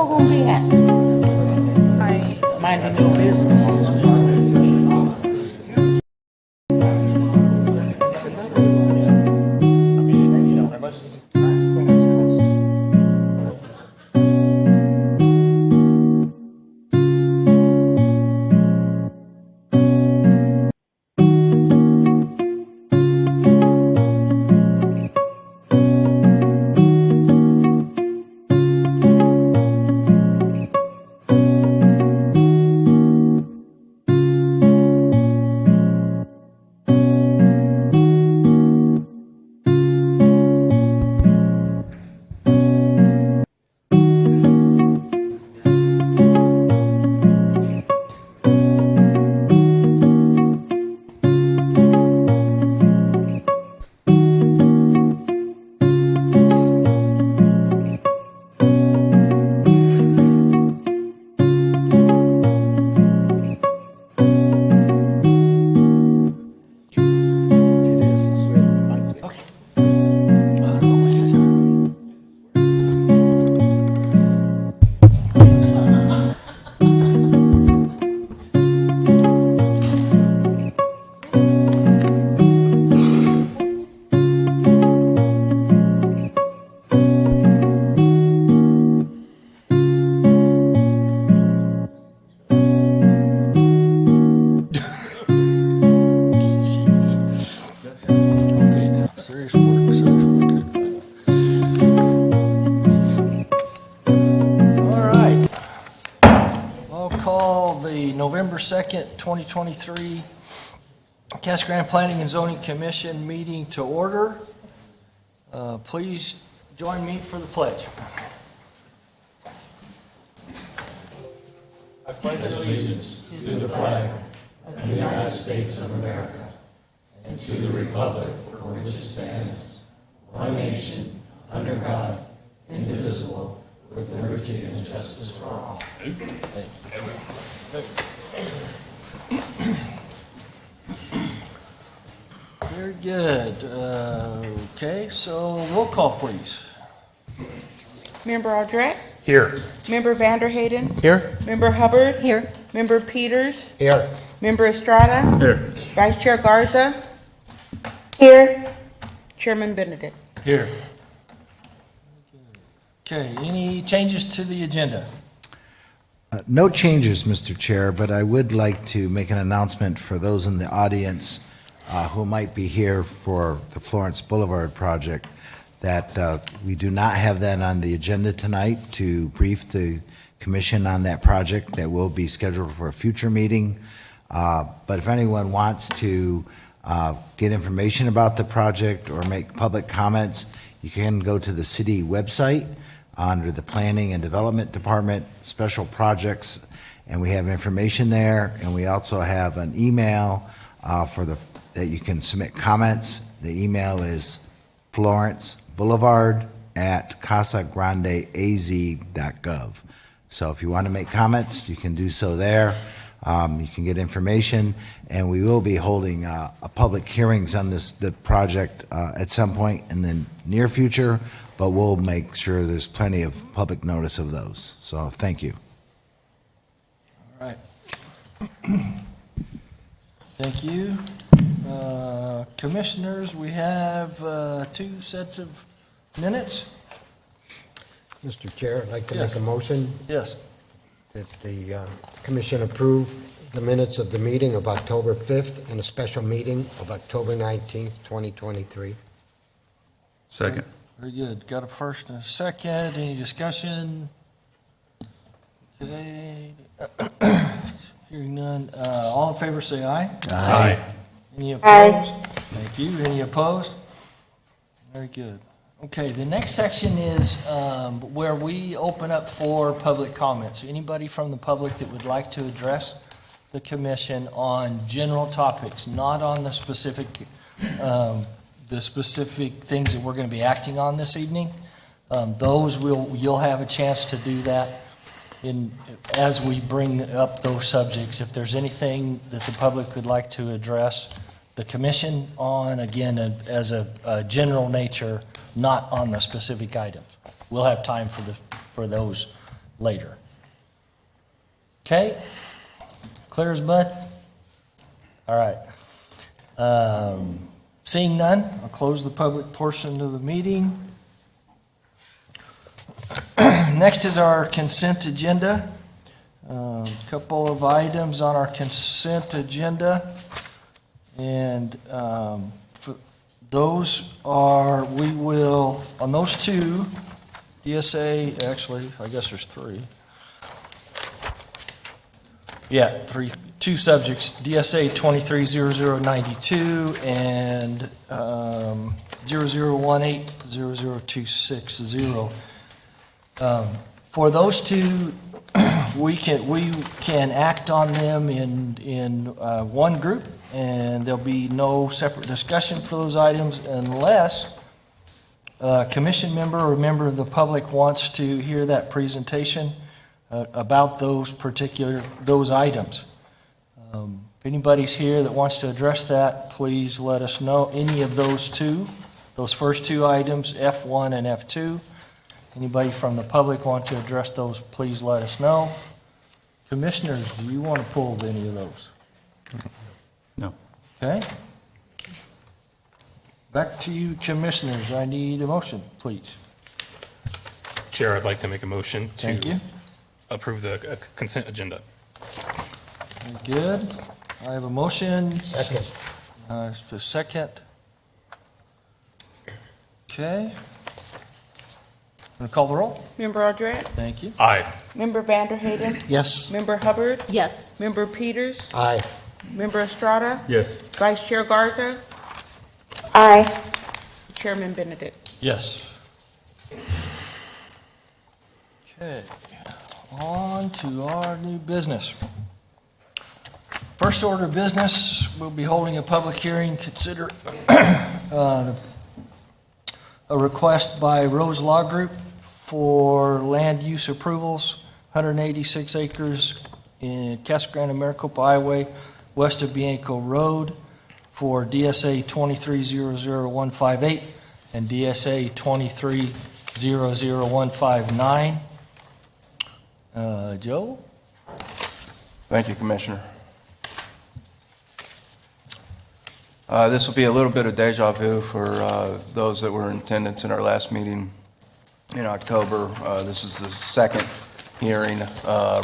y'all gonna be at? Minding your business. Serious work, serious work. All right. I'll call the November 2nd, 2023 Casa Grande Planning and Zoning Commission meeting to order. Please join me for the pledge. I pledge allegiance to the flag of the United States of America and to the republic for which it stands, one nation, under God, indivisible, with liberty and justice for all. Very good. Okay, so roll call, please. Member Aldrete? Here. Member Vanderhayden? Here. Member Hubbard? Here. Member Peters? Here. Member Estrada? Here. Vice Chair Garza? Here. Chairman Benedict? Here. Okay, any changes to the agenda? No changes, Mr. Chair, but I would like to make an announcement for those in the audience who might be here for the Florence Boulevard project, that we do not have that on the agenda tonight to brief the commission on that project. That will be scheduled for a future meeting. But if anyone wants to get information about the project or make public comments, you can go to the city website under the Planning and Development Department, Special Projects, and we have information there, and we also have an email that you can submit comments. The email is florenceboulevard@casagrandeaz.gov. So if you want to make comments, you can do so there. You can get information, and we will be holding a public hearings on the project at some point in the near future, but we'll make sure there's plenty of public notice of those. So thank you. All right. Thank you. Commissioners, we have 2 sets of minutes. Mr. Chair, I'd like to Yes. make a motion Yes. that the commission approve the minutes of the meeting of October 5th and a special meeting of October 19th, 2023. Second. Very good. Got a first and a second. Any discussion today? Hearing none. All in favor, say aye. Aye. Any opposed? Thank you. Any opposed? Very good. Okay, the next section is where we open up for public comments. Anybody from the public that would like to address the commission on general topics, not on the specific things that we're going to be acting on this evening. You'll have a chance to do that as we bring up those subjects. If there's anything that the public would like to address the commission on, again, as a general nature, not on the specific items. We'll have time for those later. Okay? Clear as mud? All right. Seeing none, I'll close the public portion of the meeting. Next is our consent agenda. A couple of items on our consent agenda. And for those are, we will, on those two, DSA, actually, I guess there's three. Yeah, two subjects, DSA 230092 and 0018-00260. For those two, we can act on them in one group, and there'll be no separate discussion for those items unless a commission member or member of the public wants to hear that presentation about those items. If anybody's here that wants to address that, please let us know. Any of those first two items, F1 and F2. Anybody from the public want to address those, please let us know. Commissioners, do you want to pull any of those? No. Okay. Back to you, commissioners. I need a motion, please. Chair, I'd like to make a motion Thank you. to approve the consent agenda. Very good. I have a motion. Second. A second. Okay. Want to call the roll? Member Aldred? Thank you. Aye. Member Vanderhayden? Yes. Member Hubbard? Yes. Member Peters? Aye. Member Estrada? Yes. Vice Chair Garza? Aye. Chairman Benedict? Yes. Okay, on to our new business. First order of business, we'll be holding a public hearing, consider a request by Rose Law Group for land use approvals, 186 acres in Casa Grande and Maricopa Highway, west of Bianco Road, for DSA 2300-158 and DSA 2300-159. Joe? Thank you, Commissioner. This will be a little bit of deja vu for those that were in attendance in our last meeting in October. This is the second hearing,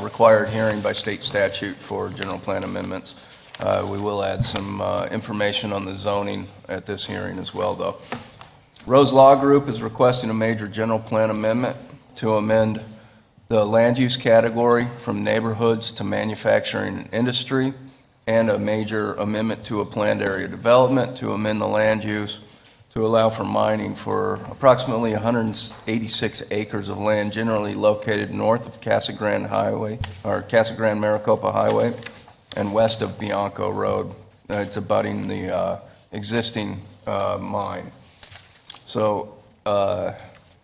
required hearing by state statute for general plan amendments. We will add some information on the zoning at this hearing as well, though. Rose Law Group is requesting a major general plan amendment to amend the land use category from neighborhoods to manufacturing and industry, and a major amendment to a planned area development to amend the land use to allow for mining for approximately 186 acres of land generally located north of Casa Grande Highway, or Casa Grande Maricopa Highway, and west of Bianco Road. It's abutting the existing mine. So,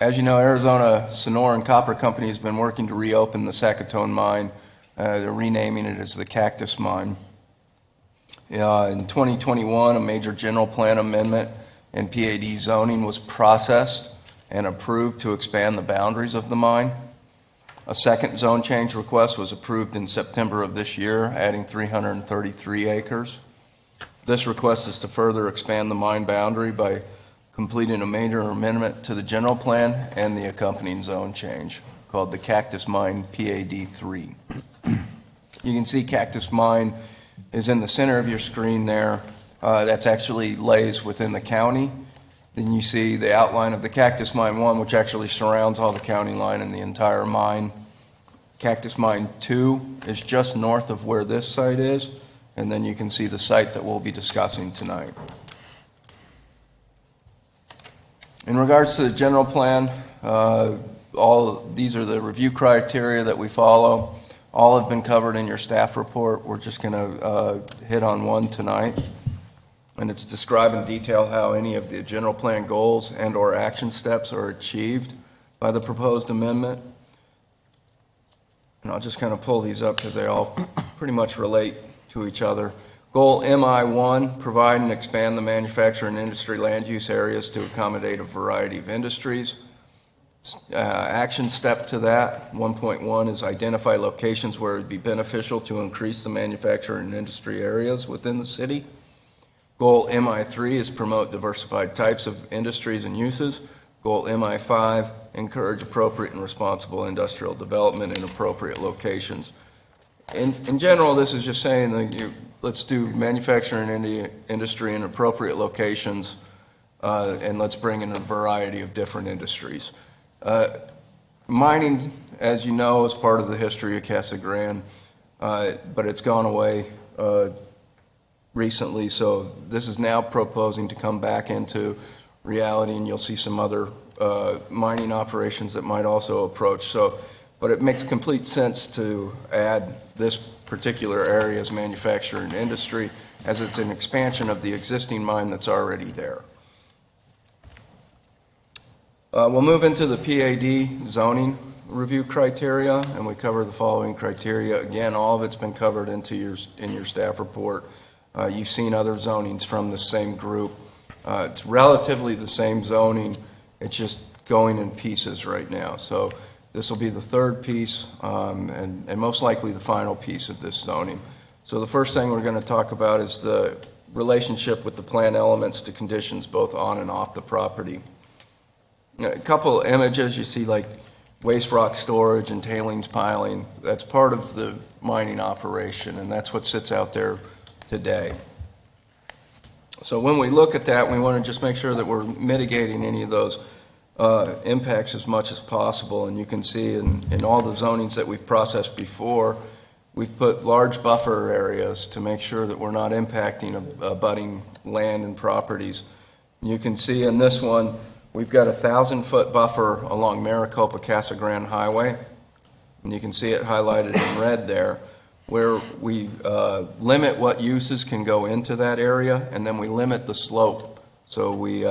as you know, Arizona Sonoran Copper Company has been working to reopen the Sacatone mine. They're renaming it as the Cactus Mine. In 2021, a major general plan amendment and PAD zoning was processed and approved to expand the boundaries of the mine. A second zone change request was approved in September of this year, adding 333 acres. This request is to further expand the mine boundary by completing a major amendment to the general plan and the accompanying zone change called the Cactus Mine PAD 3. You can see Cactus Mine is in the center of your screen there. That's actually lays within the county. Then you see the outline of the Cactus Mine 1, which actually surrounds all the county line and the entire mine. Cactus Mine 2 is just north of where this site is, and then you can see the site that we'll be discussing tonight. In regards to the general plan, these are the review criteria that we follow. All have been covered in your staff report. We're just going to hit on one tonight. And it's describe in detail how any of the general plan goals and or action steps are achieved by the proposed amendment. And I'll just kind of pull these up because they all pretty much relate to each other. Goal MI1, provide and expand the manufacturing and industry land use areas to accommodate a variety of industries. Action step to that, 1.1, is identify locations where it would be beneficial to increase the manufacturing and industry areas within the city. Goal MI3 is promote diversified types of industries and uses. Goal MI5, encourage appropriate and responsible industrial development in appropriate locations. In general, this is just saying that let's do manufacturing and industry in appropriate locations, and let's bring in a variety of different industries. Mining, as you know, is part of the history of Casa Grande, but it's gone away recently, so this is now proposing to come back into reality, and you'll see some other mining operations that might also approach. But it makes complete sense to add this particular area as manufacturing and industry, as it's an expansion of the existing mine that's already there. We'll move into the PAD zoning review criteria, and we cover the following criteria. Again, all of it's been covered in your staff report. You've seen other zonings from the same group. It's relatively the same zoning, it's just going in pieces right now. So this will be the third piece, and most likely the final piece of this zoning. So the first thing we're going to talk about is the relationship with the plan elements to conditions both on and off the property. A couple images you see, like waste rock storage and tailings piling. That's part of the mining operation, and that's what sits out there today. So when we look at that, we want to just make sure that we're mitigating any of those impacts as much as possible. And you can see in all the zonings that we've processed before, we've put large buffer areas to make sure that we're not impacting abutting land and properties. You can see in this one, we've got a 1,000-foot buffer along Maricopa Casa Grande Highway, and you can see it highlighted in red there, where we limit what uses can go into that area, and then we limit the slope. So we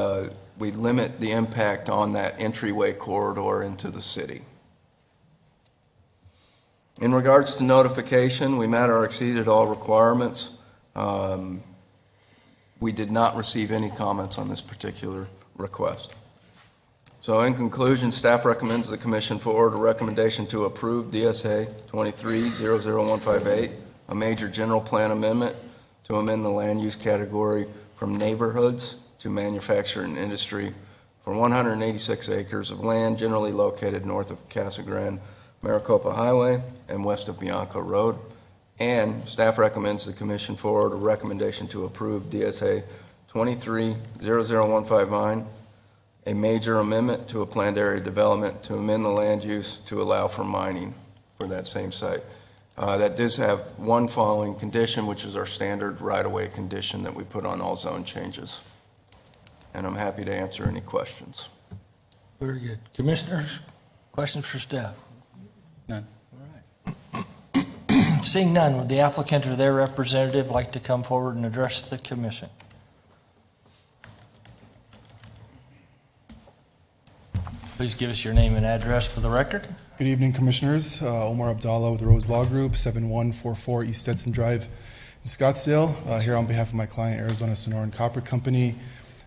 limit the impact on that entryway corridor into the city. In regards to notification, we met or exceeded all requirements. We did not receive any comments on this particular request. So in conclusion, staff recommends the commission forward a recommendation to approve DSA 23-00158, a major general plan amendment to amend the land use category from neighborhoods to manufacturing industry for 186 acres of land generally located north of Casa Grande Maricopa Highway and west of Bianco Road. And staff recommends the commission forward a recommendation to approve DSA 23-00159, a major amendment to a planned area development to amend the land use to allow for mining for that same site. That does have one following condition, which is our standard right-of-way condition that we put on all zone changes. And I'm happy to answer any questions. Very good. Commissioners, questions for staff? None. All right. Seeing none, would the applicant or their representative like to come forward and address the commission? Please give us your name and address for the record. Good evening, Commissioners. Omar Abdallah with the Rose Law Group, 7144 East Stetson Drive in Scottsdale. Here on behalf of my client, Arizona Sonoran Copper Company.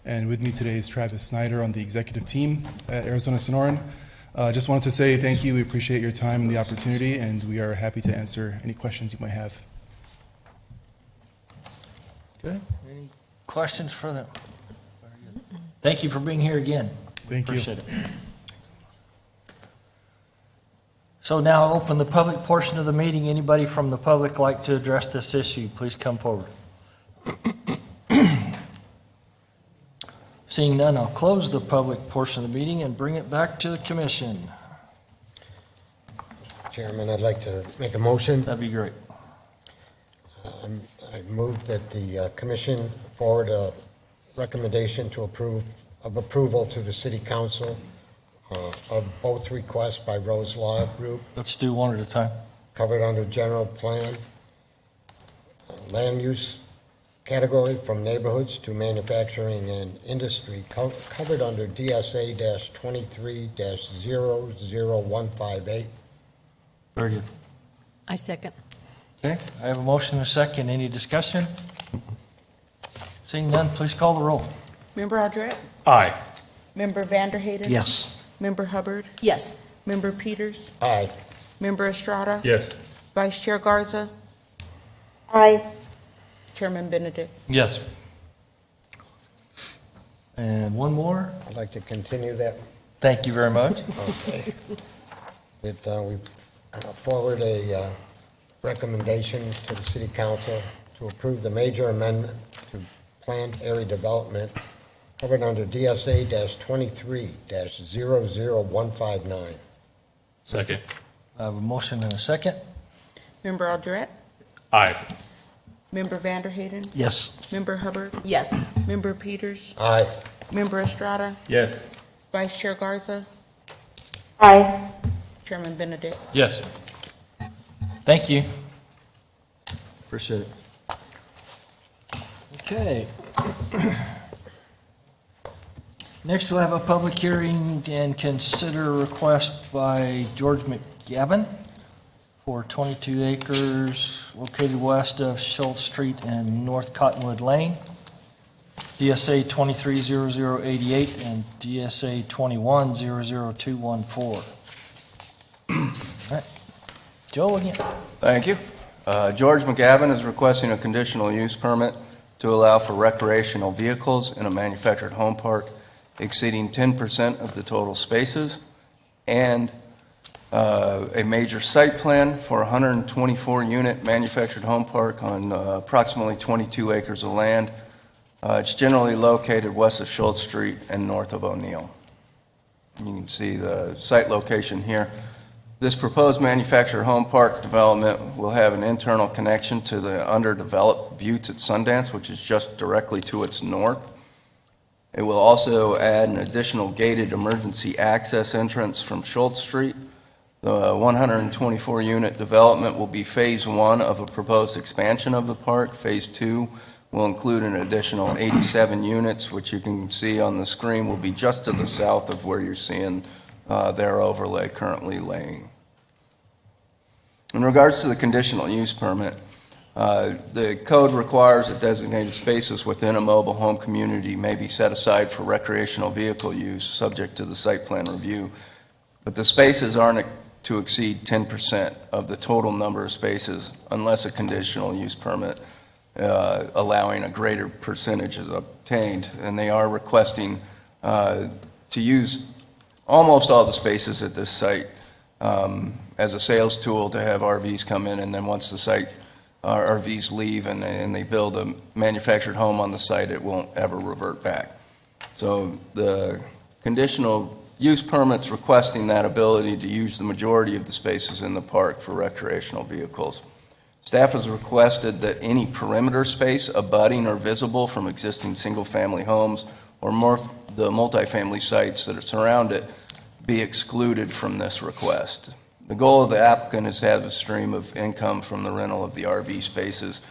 And with me today is Travis Snyder on the executive team at Arizona Sonoran. Just wanted to say thank you. We appreciate your time and the opportunity, and we are happy to answer any questions you might have. Good. Any questions for them? Thank you for being here again. Thank you. Appreciate it. So now I'll open the public portion of the meeting. Anybody from the public like to address this issue, please come forward. Seeing none, I'll close the public portion of the meeting and bring it back to the commission. Chairman, I'd like to make a motion. That'd be great. I move that the commission forward a recommendation to approval to the city council of both requests by Rose Law Group, Let's do one at a time. covered under general plan, land use category from neighborhoods to manufacturing and industry, covered under DSA-23-00158. Very good. I second. Okay, I have a motion and a second. Any discussion? Seeing none, please call the roll. Member Audrette? Aye. Member Vanderhayden? Yes. Member Hubbard? Yes. Member Peters? Aye. Member Estrada? Yes. Vice Chair Garza? Aye. Chairman Benedict? Yes. And one more. I'd like to continue that. Thank you very much. Okay. We forward a recommendation to the city council to approve the major amendment to planned area development covered under DSA-23-00159. Second. I have a motion and a second. Member Aldred? Aye. Member Vanderhayden? Yes. Member Hubbard? Yes. Member Peters? Aye. Member Estrada? Yes. Vice Chair Garza? Aye. Chairman Benedict? Yes. Thank you. Appreciate it. Okay. Next, we'll have a public hearing and consider a request by George McGavin for 22 acres located west of Schultz Street and North Cottonwood Lane, DSA 230088 and DSA 210014. All right. Joe again. Thank you. George McGavin is requesting a conditional use permit to allow for recreational vehicles in a manufactured home park exceeding 10% of the total spaces, and a major site plan for a 124-unit manufactured home park on approximately 22 acres of land. It's generally located west of Schultz Street and north of O'Neill. You can see the site location here. This proposed manufactured home park development will have an internal connection to the underdeveloped Buttes at Sundance, which is just directly to its north. It will also add an additional gated emergency access entrance from Schultz Street. The 124-unit development will be Phase 1 of a proposed expansion of the park. Phase 2 will include an additional 87 units, which you can see on the screen will be just to the south of where you're seeing their overlay currently laying. In regards to the conditional use permit, the code requires that designated spaces within a mobile home community may be set aside for recreational vehicle use, subject to the site plan review. But the spaces aren't to exceed 10% of the total number of spaces unless a conditional use permit allowing a greater percentage is obtained. And they are requesting to use almost all the spaces at this site as a sales tool to have RVs come in, and then once the site RVs leave and they build a manufactured home on the site, it won't ever revert back. So the conditional use permit's requesting that ability to use the majority of the spaces in the park for recreational vehicles. Staff has requested that any perimeter space abutting or visible from existing single-family homes or the multifamily sites that surround it be excluded from this request. The goal of the applicant is to have a stream of income from the rental of the RV spaces.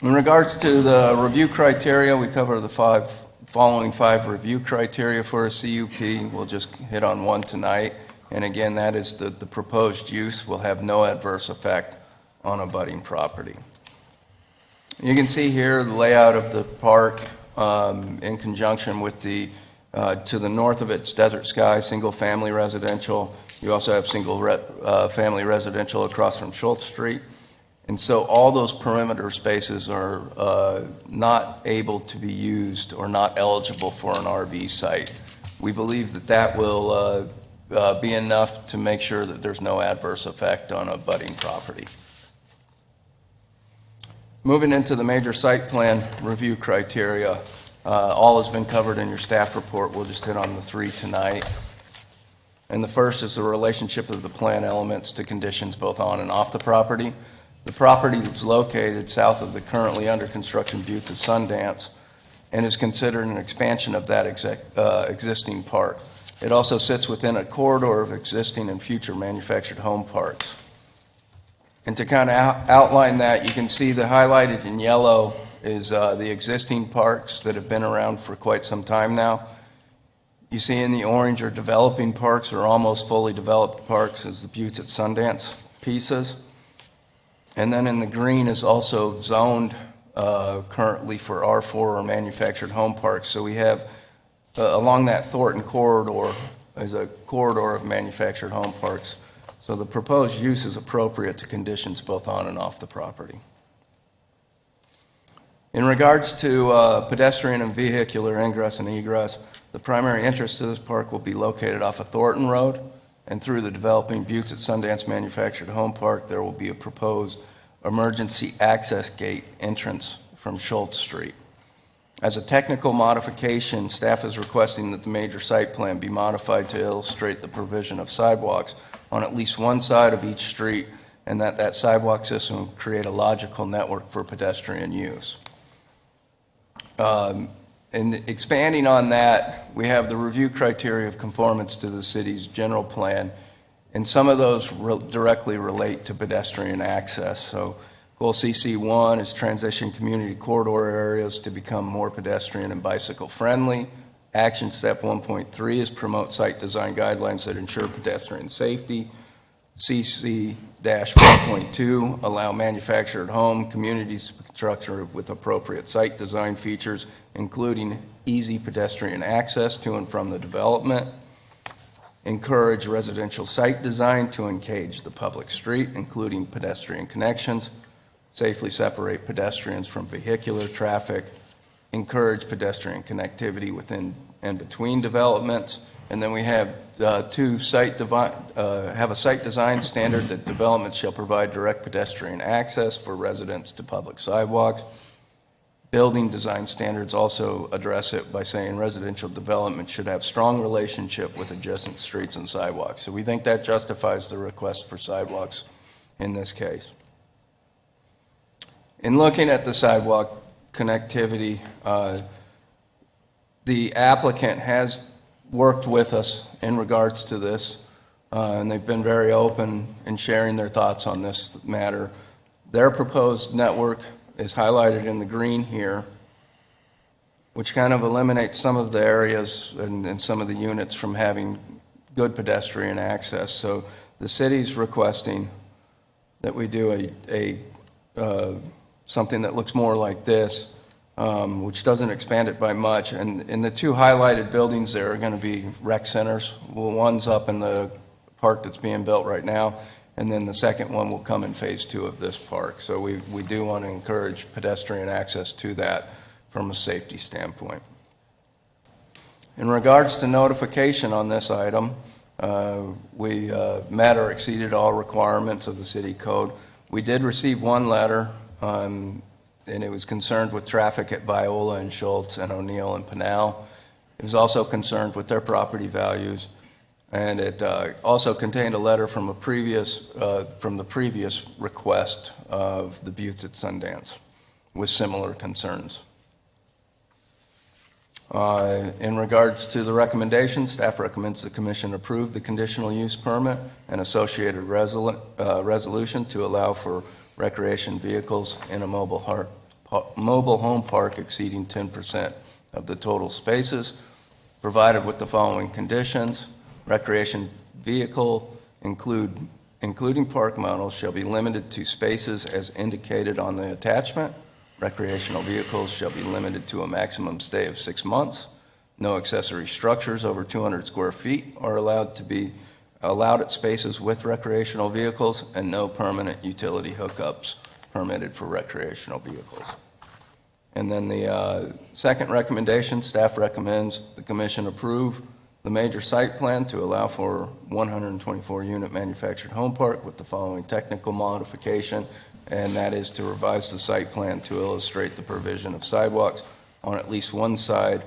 In regards to the review criteria, we cover the following five review criteria for a CUP. We'll just hit on one tonight. And again, that is that the proposed use will have no adverse effect on abutting property. You can see here the layout of the park in conjunction with the to the north of it's Desert Sky, single-family residential. You also have single-family residential across from Schultz Street. And so all those perimeter spaces are not able to be used or not eligible for an RV site. We believe that that will be enough to make sure that there's no adverse effect on abutting property. Moving into the major site plan review criteria, all has been covered in your staff report. We'll just hit on the three tonight. And the first is the relationship of the plan elements to conditions both on and off the property. The property is located south of the currently under construction Buttes at Sundance and is considered an expansion of that existing park. It also sits within a corridor of existing and future manufactured home parks. And to kind of outline that, you can see the highlighted in yellow is the existing parks that have been around for quite some time now. You see in the orange are developing parks or almost fully developed parks as the Buttes at Sundance pieces. And then in the green is also zoned currently for R4 or manufactured home parks. So we have along that Thornton corridor is a corridor of manufactured home parks. So the proposed use is appropriate to conditions both on and off the property. In regards to pedestrian and vehicular ingress and egress, the primary entrance to this park will be located off of Thornton Road, and through the developing Buttes at Sundance Manufactured Home Park, there will be a proposed emergency access gate entrance from Schultz Street. As a technical modification, staff is requesting that the major site plan be modified to illustrate the provision of sidewalks on at least one side of each street, and that sidewalk system will create a logical network for pedestrian use. And expanding on that, we have the review criteria of conformance to the city's general plan, and some of those directly relate to pedestrian access. So goal CC1 is transition community corridor areas to become more pedestrian and bicycle friendly. Action step 1.3 is promote site design guidelines that ensure pedestrian safety. CC-4.2, allow manufactured home communities to be constructed with appropriate site design features, including easy pedestrian access to and from the development. Encourage residential site design to engage the public street, including pedestrian connections. Safely separate pedestrians from vehicular traffic. Encourage pedestrian connectivity within and between developments. And then we have a site design standard that development shall provide direct pedestrian access for residents to public sidewalks. Building design standards also address it by saying residential development should have strong relationship with adjacent streets and sidewalks. So we think that justifies the request for sidewalks in this case. In looking at the sidewalk connectivity, the applicant has worked with us in regards to this, and they've been very open in sharing their thoughts on this matter. Their proposed network is highlighted in the green here, which kind of eliminates some of the areas and some of the units from having good pedestrian access. So the city's requesting that we do something that looks more like this, which doesn't expand it by much. And in the two highlighted buildings there are going to be rec centers. Well, one's up in the park that's being built right now, and then the second one will come in phase 2 of this park. So we do want to encourage pedestrian access to that from a safety standpoint. In regards to notification on this item, we met or exceeded all requirements of the city code. We did receive one letter, and it was concerned with traffic at Viola and Schultz and O'Neill and Pinal. It was also concerned with their property values, and it also contained a letter from the previous request of the Buttes at Sundance with similar concerns. In regards to the recommendation, staff recommends the commission approve the conditional use permit and associated resolution to allow for recreation vehicles in a mobile home park exceeding 10% of the total spaces, provided with the following conditions. Recreation vehicle, including park models, shall be limited to spaces as indicated on the attachment. Recreational vehicles shall be limited to a maximum stay of 6 months. No accessory structures over 200 square feet are allowed at spaces with recreational vehicles, and no permanent utility hookups permitted for recreational vehicles. And then the second recommendation, staff recommends the commission approve the major site plan to allow for 124-unit manufactured home park with the following technical modification, and that is to revise the site plan to illustrate the provision of sidewalks on at least one side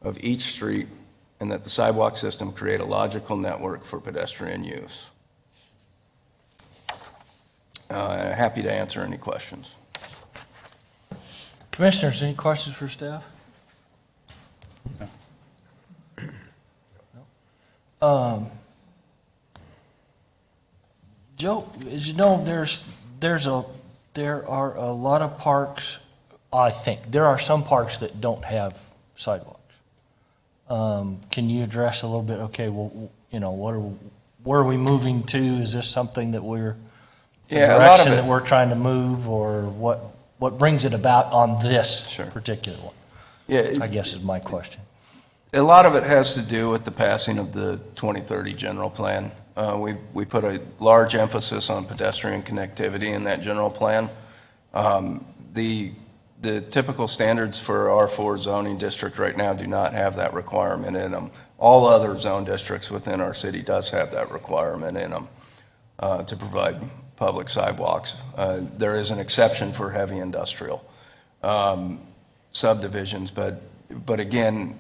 of each street, and that the sidewalk system create a logical network for pedestrian use. Happy to answer any questions. Commissioners, any questions for staff? Joe, as you know, there are a lot of parks, I think, there are some parks that don't have sidewalks. Can you address a little bit, okay, well, you know, where are we moving to? Is this something that we're, the Yeah, a lot of direction it- that we're trying to move, or what brings it about on this Sure. particular one? Yeah, I guess is my question. A lot of it has to do with the passing of the 2030 general plan. We put a large emphasis on pedestrian connectivity in that general plan. The typical standards for R4 zoning district right now do not have that requirement in them. All other zone districts within our city does have that requirement in them to provide public sidewalks. There is an exception for heavy industrial subdivisions, but again,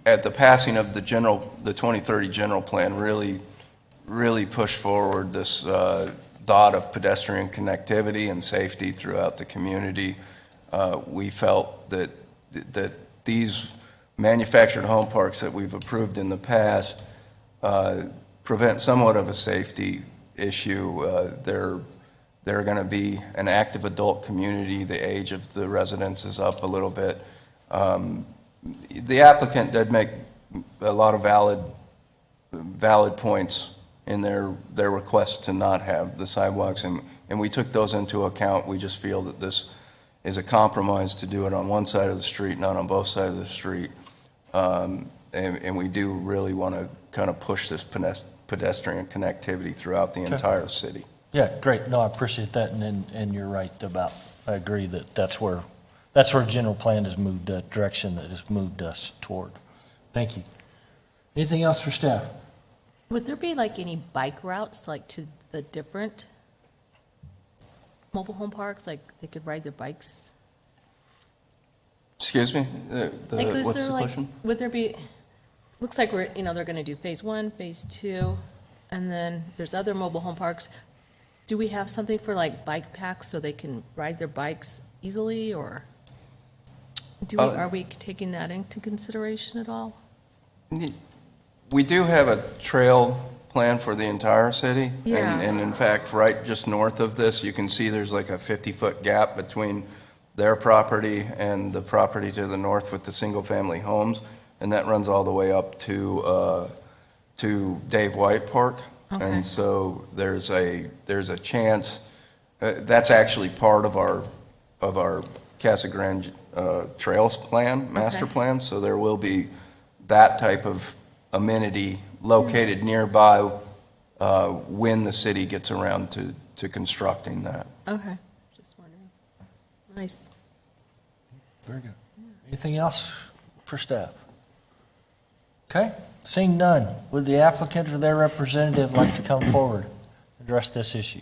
at the passing of the 2030 general plan, really pushed forward this thought of pedestrian connectivity and safety throughout the community. We felt that these manufactured home parks that we've approved in the past prevent somewhat of a safety issue. They're going to be an active adult community. The age of the residents is up a little bit. The applicant did make a lot of valid points in their request to not have the sidewalks, and we took those into account. We just feel that this is a compromise to do it on one side of the street, not on both sides of the street. And we do really want to kind of push this pedestrian connectivity throughout the entire city. Yeah, great. No, I appreciate that, and you're right about, I agree that that's where general plan has moved, the direction that has moved us toward. Thank you. Anything else for staff? Would there be like any bike routes, like to the different mobile home parks, like they could ride their bikes? Excuse me? Like, is What's there the like, question? would there be, looks like they're gonna do phase 1, phase 2, and then there's other mobile home parks. Do we have something for like bike packs so they can ride their bikes easily, or are we taking that into consideration at all? We do have a trail plan for the entire city. Yeah. And in fact, right just north of this, you can see there's like a 50-foot gap between their property and the property to the north with the single-family homes. And that runs all the way up to Dave White Park. Okay. And so there's a chance, that's actually part of our Casa Grande Trails plan, master Okay. plan. So there will be that type of amenity located nearby when the city gets around to constructing that. Okay, just wondering. Nice. Very good. Anything else for staff? Okay, seeing none, would the applicant or their representative like to come forward, address this issue?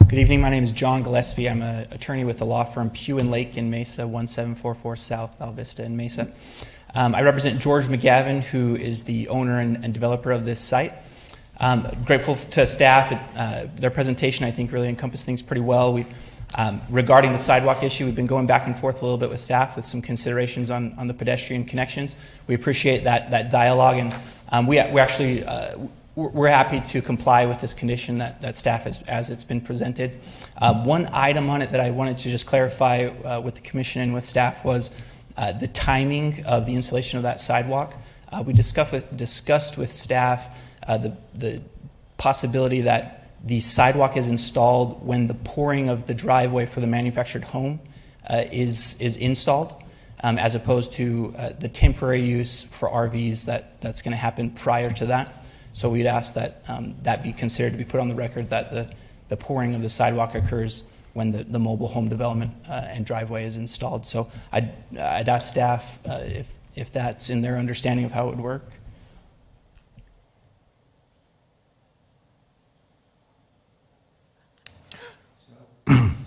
Good evening. My name is John Gillespie. I'm an attorney with the law firm Pugh & Lake in Mesa, 1744 South Val Vista in Mesa. I represent George McGavin, who is the owner and developer of this site. Grateful to staff. Their presentation, I think, really encompassed things pretty well. Regarding the sidewalk issue, we've been going back and forth a little bit with staff with some considerations on the pedestrian connections. We appreciate that dialogue, and we're happy to comply with this condition that staff as it's been presented. One item on it that I wanted to just clarify with the commission and with staff was the timing of the installation of that sidewalk. We discussed with staff the possibility that the sidewalk is installed when the pouring of the driveway for the manufactured home is installed, as opposed to the temporary use for RVs that's going to happen prior to that. So we'd ask that that be considered to be put on the record, that the pouring of the sidewalk occurs when the mobile home development and driveway is installed. So I'd ask staff if that's in their understanding of how it would work.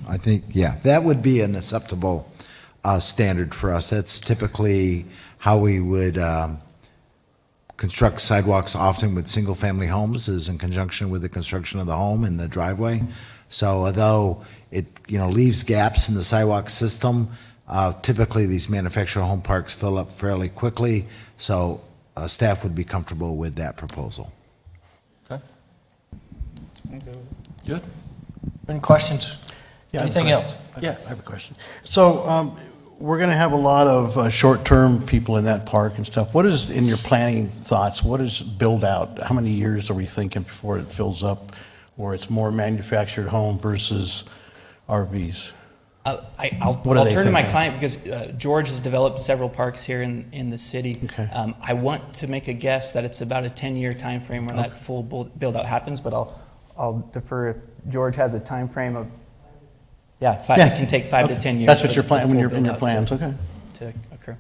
I think, yeah, that would be an acceptable standard for us. That's typically how we would construct sidewalks, often with single-family homes, is in conjunction with the construction of the home and the driveway. So although it leaves gaps in the sidewalk system, typically these manufactured home parks fill up fairly quickly. So staff would be comfortable with that proposal. Okay. Good. Any questions? Yeah, I have a Anything question. else? Yeah, I have a question. So we're going to have a lot of short-term people in that park and stuff. What is, in your planning thoughts, what is build out? How many years are we thinking before it fills up, or it's more manufactured home versus RVs? I'll What are they turn to my thinking? client because George has developed several parks here in the city. Okay. I want to make a guess that it's about a 10-year time frame when that full build-out happens, but I'll defer if George has a time frame of, it can take 5 to 10 years. That's what for you're the planning, full in your build-out plans, okay. to occur.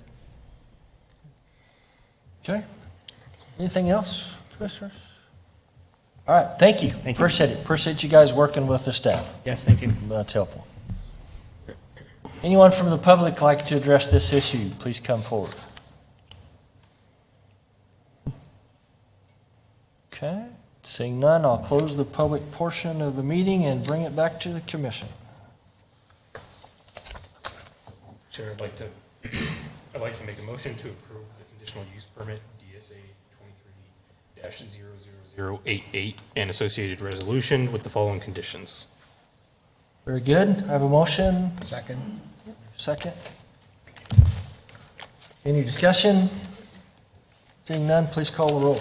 Okay. Anything else, Commissioners? All right, thank you. Thank you. Appreciate it. Appreciate you guys working with the staff. Yes, thank you. That's helpful. Anyone from the public like to address this issue, please come forward. Okay, seeing none, I'll close the public portion of the meeting and bring it back to the commission. Chair, I'd like to make a motion to approve the conditional use permit DSA 23-00088 and associated resolution with the following conditions. Very good. I have a motion. Second. Second. Any discussion? Seeing none, please call the roll.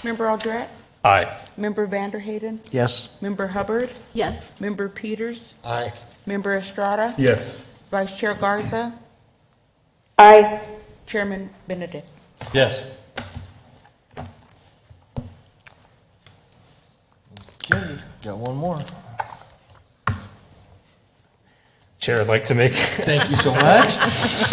Member Aldrete, Aye. Member Vanderhayden, Yes? Member Hubbard, Yes. Member Peters, Aye. Member Estrada, Yes. Vice Chair Garza, Aye. Chairman Benedict. Yes. Okay, got one more. Chair, I'd like to make, Thank you so much.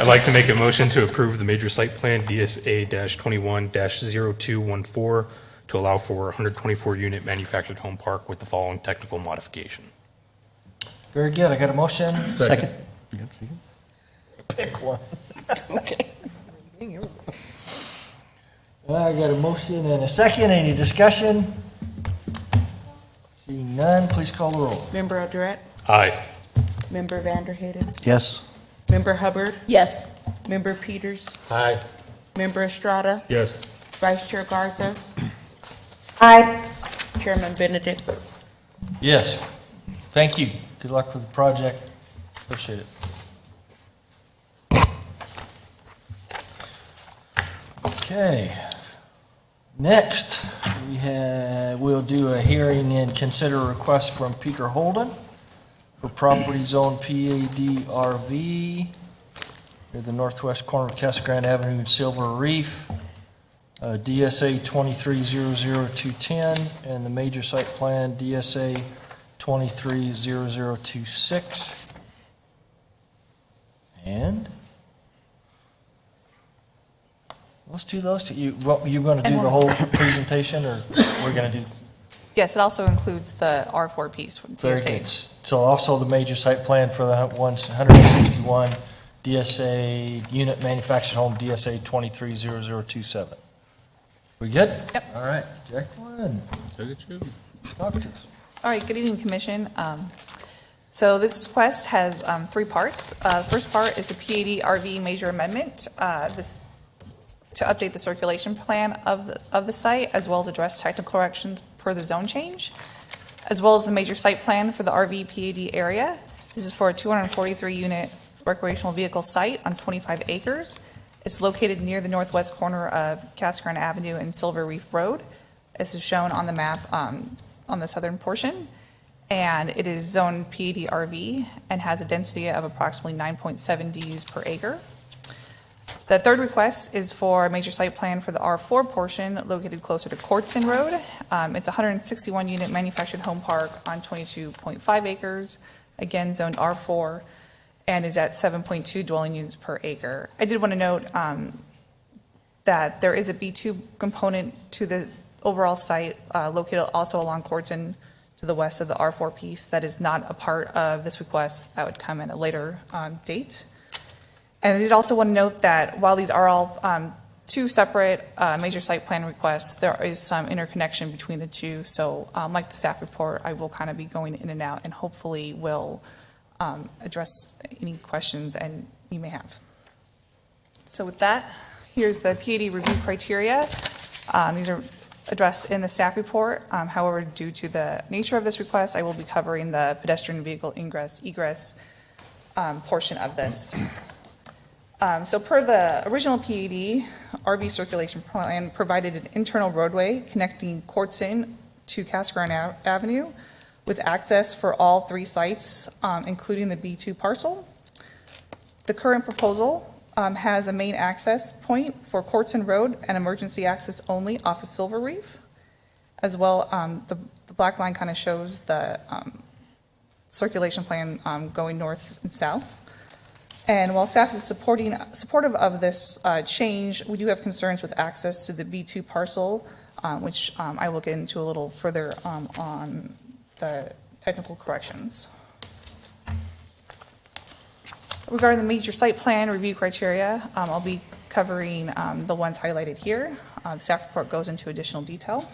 I'd like to make a motion to approve the major site plan DSA-21-0214 to allow for 124-unit manufactured home park with the following technical modification. Very good. I got a motion. Second. Pick one. Okay. I got a motion and a second. Any discussion? Seeing none, please call the roll. Member Aldrete, Aye. Member Vanderhayden, Yes? Member Hubbard, Yes. Member Peters, Aye. Member Estrada, Yes. Vice Chair Garza, Aye. Chairman Benedict. Yes. Thank you. Good luck with the project. Appreciate it. Okay. Next, we'll do a hearing and consider a request from Peter Holden for property zone PAD-RV near the northwest corner of Cascade Avenue and Silver Reef, DSA 23-00210, and the major site plan DSA 23-0026. And let's do those two. You going to do the whole presentation, or we're going to do? Yes, it also includes the R4 piece from Very good. TSA. So also the major site plan for the 161 DSA unit manufactured home DSA 23-0027. We good? Yep. All right, Jacqueline, talk to us. All right, good evening, Commission. So this request has 3 parts. The first part is the PAD RV major amendment. This to update the circulation plan of the site, as well as address technical corrections per the zone change, as well as the major site plan for the RV PAD area. This is for a 243-unit recreational vehicle site on 25 acres. It's located near the northwest corner of Cascade Avenue and Silver Reef Road. This is shown on the map on the southern portion. And it is zoned PAD RV and has a density of approximately 9.7 DUs per acre. The third request is for a major site plan for the R4 portion located closer to Courtson Road. It's a 161-unit manufactured home park on 22.5 acres, again zoned R4, and is at 7.2 dwelling units per acre. I did want to note that there is a B2 component to the overall site located also along Courtson to the west of the R4 piece that is not a part of this request. That would come at a later date. And I did also want to note that while these are all 2 separate major site plan requests, there is some interconnection between the 2. So like the staff report, I will kind of be going in and out and hopefully will address any questions and you may have. So with that, here's the PAD review criteria. These are addressed in the staff report. However, due to the nature of this request, I will be covering the pedestrian vehicle ingress, egress portion of this. So per the original PAD, RV circulation plan provided an internal roadway connecting Courtson to Cascade Avenue with access for all 3 sites, including the B2 parcel. The current proposal has a main access point for Courtson Road and emergency access only off of Silver Reef. As well, the black line kind of shows the circulation plan going north and south. And while staff is supportive of this change, we do have concerns with access to the B2 parcel, which I will get into a little further on the technical corrections. Regarding the major site plan review criteria, I'll be covering the ones highlighted here. The staff report goes into additional detail.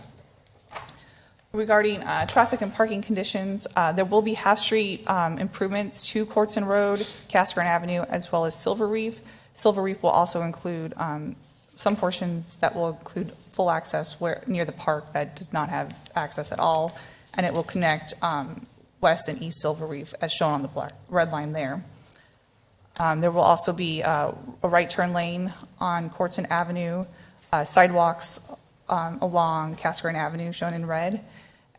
Regarding traffic and parking conditions, there will be half-street improvements to Courtson Road, Cascaran Avenue, as well as Silver Reef. Silver Reef will also include some portions that will include full access near the park that does not have access at all, and it will connect west and east Silver Reef as shown on the red line there. There will also be a right turn lane on Courtson Avenue, sidewalks along Cascaran Avenue shown in red.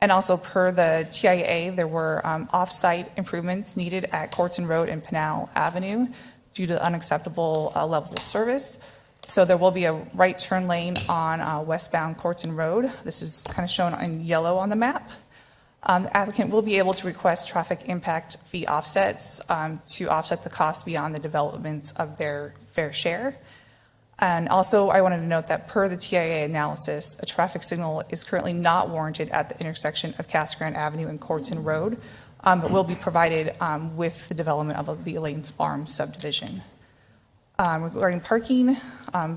And also per the TIA, there were off-site improvements needed at Courtson Road and Pinal Avenue due to unacceptable levels of service. So there will be a right turn lane on westbound Courtson Road. This is kind of shown in yellow on the map. The applicant will be able to request traffic impact fee offsets to offset the cost beyond the developments of their fair share. And also, I wanted to note that per the TIA analysis, a traffic signal is currently not warranted at the intersection of Cascaran Avenue and Courtson Road, but will be provided with the development of the Elaine's Farm subdivision. Regarding parking,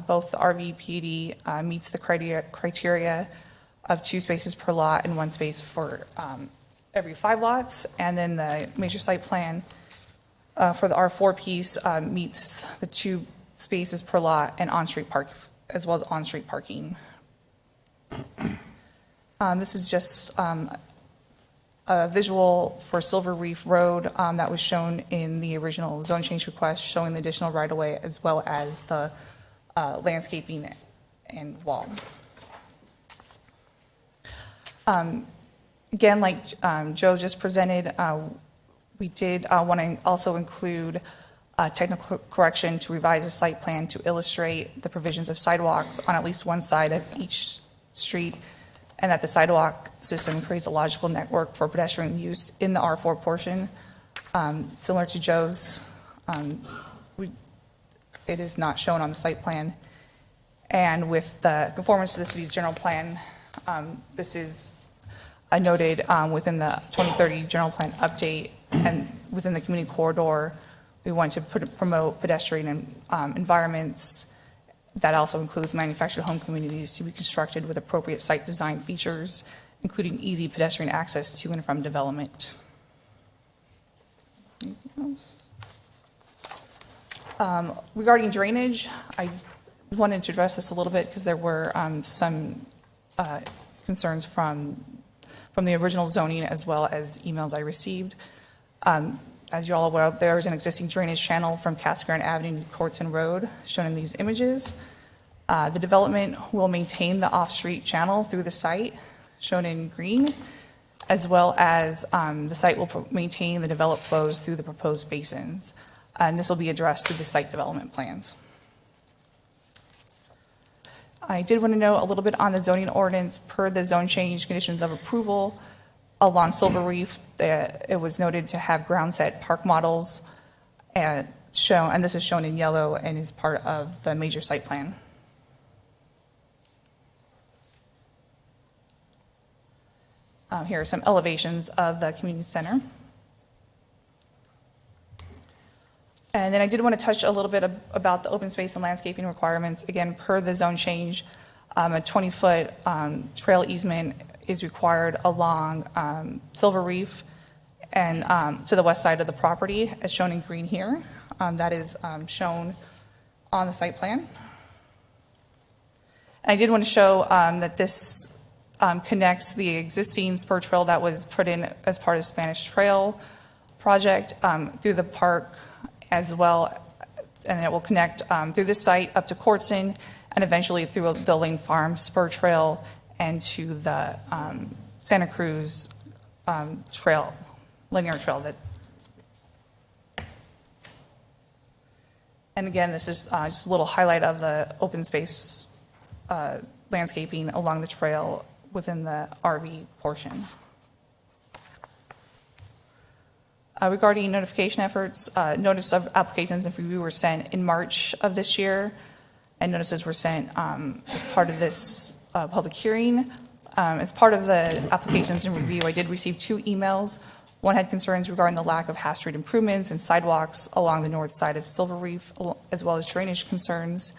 both the RV PUD meets the criteria of 2 spaces per lot and 1 space for every 5 lots. And then the major site plan for the R4 piece meets the 2 spaces per lot and on-street park, as well as on-street parking. This is just a visual for Silver Reef Road that was shown in the original zone change request, showing the additional right-of-way as well as the landscaping and wall. Again, like Joe just presented, we did want to also include technical correction to revise the site plan to illustrate the provisions of sidewalks on at least one side of each street, and that the sidewalk system creates a logical network for pedestrian use in the R4 portion. Similar to Joe's, it is not shown on the site plan. And with the conformance to the city's general plan, this is noted within the 2030 general plan update, and within the community corridor, we want to promote pedestrian environments. That also includes manufactured home communities to be constructed with appropriate site design features, including easy pedestrian access to and from development. Regarding drainage, I wanted to address this a little bit because there were some concerns from the original zoning as well as emails I received. As you're all aware, there is an existing drainage channel from Cascaran Avenue to Courtson Road, shown in these images. The development will maintain the off-street channel through the site, shown in green, as well as the site will maintain the developed flows through the proposed basins. And this will be addressed through the site development plans. I did want to know a little bit on the zoning ordinance per the zone change conditions of approval. Along Silver Reef, it was noted to have ground set park models shown, and this is shown in yellow and is part of the major site plan. Here are some elevations of the community center. And then I did want to touch a little bit about the open space and landscaping requirements. Again, per the zone change, a 20-foot trail easement is required along Silver Reef and to the west side of the property, as shown in green here. That is shown on the site plan. And I did want to show that this connects the existing spur trail that was put in as part of the Spanish Trail project through the park as well, and it will connect through this site up to Courtson and eventually through the Lane Farm spur trail and to the Santa Cruz trail, linear trail that. And again, this is just a little highlight of the open space landscaping along the trail within the RV portion. Regarding notification efforts, notice of applications and review were sent in March of this year, and notices were sent as part of this public hearing. As part of the applications and review, I did receive 2 emails. One had concerns regarding the lack of half street improvements and sidewalks along the north side of Silver Reef, as well as drainage concerns.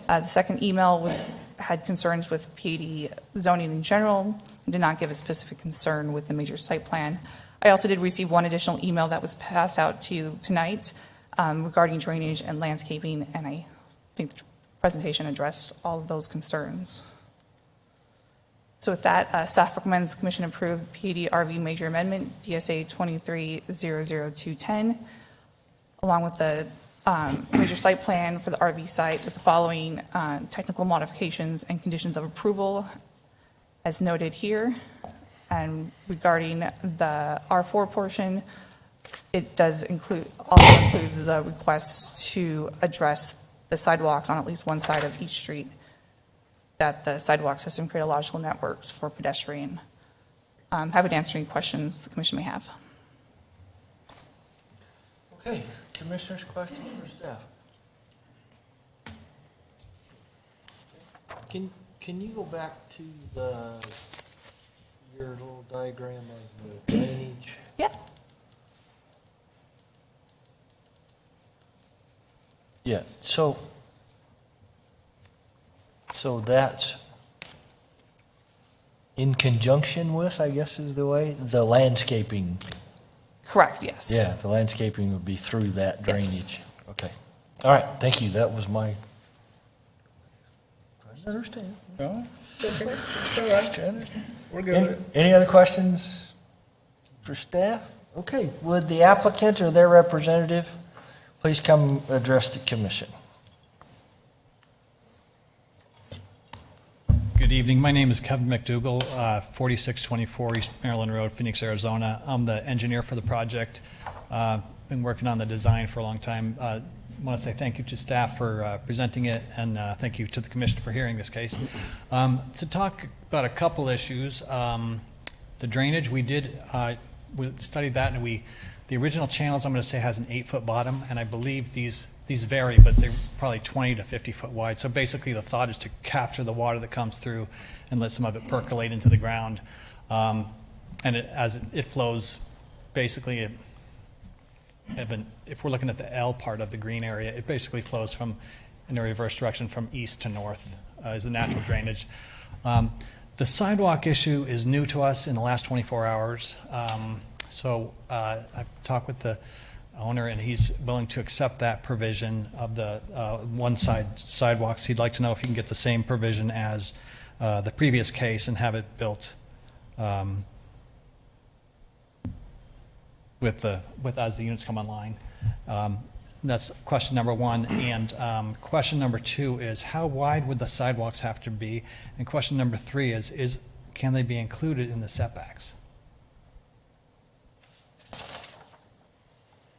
The second email had concerns with PAD zoning in general, and did not give a specific concern with the major site plan. I also did receive one additional email that was passed out to you tonight regarding drainage and landscaping, and I think the presentation addressed all of those concerns. So with that, staff recommends the commission approve PAD RV major amendment, DSA 23-00210, along with the major site plan for the RV site with the following technical modifications and conditions of approval as noted here. And regarding the R4 portion, it does also include the request to address the sidewalks on at least one side of each street, that the sidewalk system create logical networks for pedestrian. Happy to answer any questions the commission may have. Okay, commissioners, questions for staff? Can you go back to your little diagram of the drainage? Yeah. Yeah, so that's in conjunction with, I guess is the way, the landscaping. Correct, yes. Yeah, the landscaping would be through that Yes. drainage. Okay. All right, thank you. That was my. I understand. No? It's all right. I understand. We're good. Any other questions for staff? Okay, would the applicant or their representative please come address the commission? Good evening. My name is Kevin McDougall, 4624 East Maryland Road, Phoenix, Arizona. I'm the engineer for the project. Been working on the design for a long time. I want to say thank you to staff for presenting it, and thank you to the commission for hearing this case. To talk about a couple issues, the drainage, we studied that, and the original channels, I'm going to say, has an 8-foot bottom, and I believe these vary, but they're probably 20 to 50 foot wide. So basically the thought is to capture the water that comes through and let some of it percolate into the ground. And as it flows, basically, if we're looking at the L part of the green area, it basically flows in a reverse direction from east to north is the natural drainage. The sidewalk issue is new to us in the last 24 hours. So I've talked with the owner, and he's willing to accept that provision of the one side sidewalks. He'd like to know if he can get the same provision as the previous case and have it built as the units come online. That's question number one. And question number two is, how wide would the sidewalks have to be? And question number three is can they be included in the setbacks?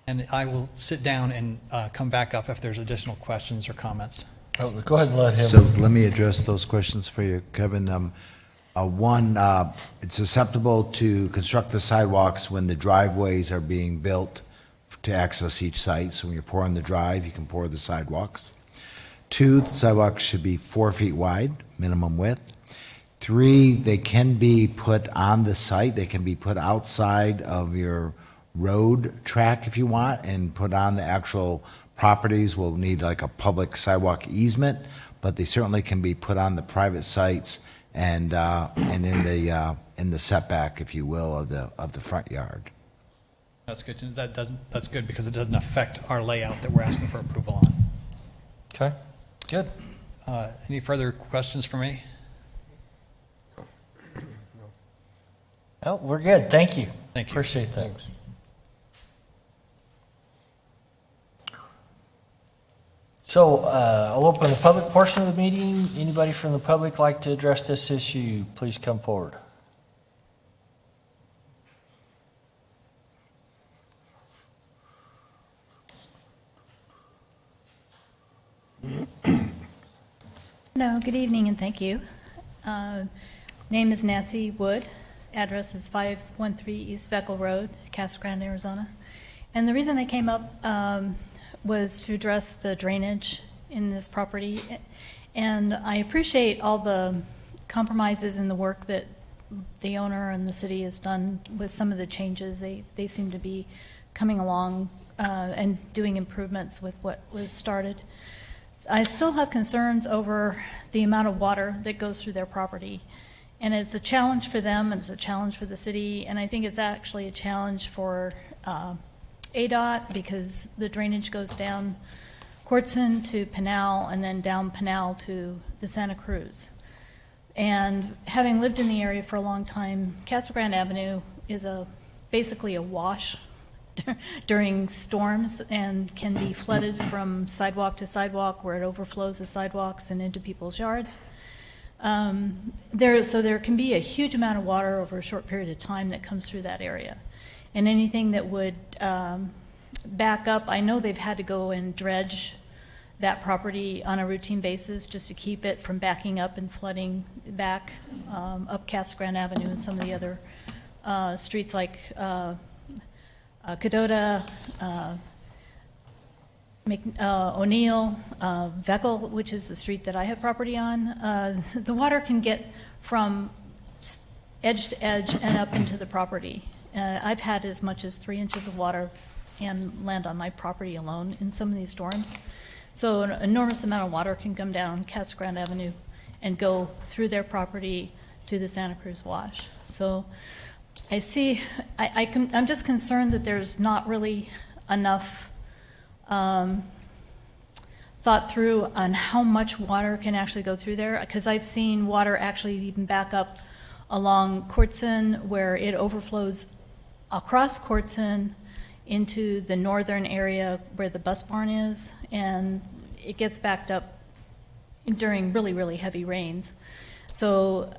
And I will sit down and come back up if there's additional questions or comments. Oh, go ahead and let him. So let me address those questions for you, Kevin. One, it's acceptable to construct the sidewalks when the driveways are being built to access each site. So when you're pouring the drive, you can pour the sidewalks. Two, the sidewalks should be 4 feet wide, minimum width. Three, they can be put on the site. They can be put outside of your road track if you want, and put on the actual properties. Will need like a public sidewalk easement, but they certainly can be put on the private sites and in the setback, if you will, of the front yard. That's good. That's good because it doesn't affect our layout that we're asking for approval on. Okay, good. Any further questions for me? Oh, we're good. Thank you. Thank you. Appreciate that. Thanks. So I'll open the public portion of the meeting. Anybody from the public like to address this issue, please come forward. No, good evening and thank you. Name is Nancy Wood. Address is 513 East Beckel Road, Casa Grande, Arizona. And the reason I came up was to address the drainage in this property. And I appreciate all the compromises and the work that the owner and the city has done with some of the changes. They seem to be coming along and doing improvements with what was started. I still have concerns over the amount of water that goes through their property. And it's a challenge for them, and it's a challenge for the city, and I think it's actually a challenge for ADOT because the drainage goes down Quartzon to Pinal and then down Pinal to the Santa Cruz. And having lived in the area for a long time, Casa Grande Avenue is basically a wash during storms and can be flooded from sidewalk to sidewalk where it overflows the sidewalks and into people's yards. So there can be a huge amount of water over a short period of time that comes through that area. And anything that would back up, I know they've had to go and dredge that property on a routine basis just to keep it from backing up and flooding back up Casa Grande Avenue and some of the other streets like Cadota, O'Neill, Veckel, which is the street that I have property on. The water can get from edge to edge and up into the property. I've had as much as 3 inches of water and land on my property alone in some of these storms. So an enormous amount of water can come down Casa Grande Avenue and go through their property to the Santa Cruz Wash. So I see, I'm just concerned that there's not really enough thought through on how much water can actually go through there, because I've seen water actually even back up along Quartzon where it overflows across Quartzon into the northern area where the bus barn is, and it gets backed up during really, really heavy rains. So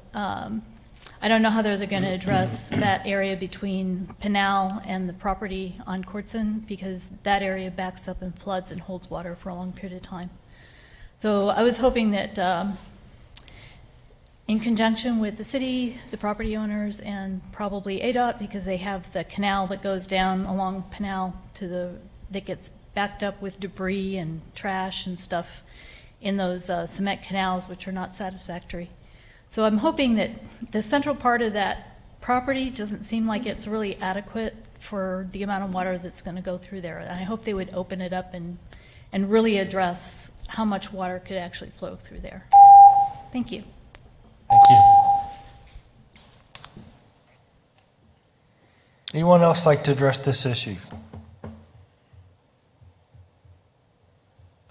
I don't know how they're going to address that area between Pinal and the property on Quartzon, because that area backs up and floods and holds water for a long period of time. So I was hoping that in conjunction with the city, the property owners, and probably ADOT, because they have the canal that goes down along Pinal that gets backed up with debris and trash and stuff in those cement canals, which are not satisfactory. So I'm hoping that the central part of that property doesn't seem like it's really adequate for the amount of water that's going to go through there. And I hope they would open it up and really address how much water could actually flow through there. Thank you. Thank you. Anyone else like to address this issue?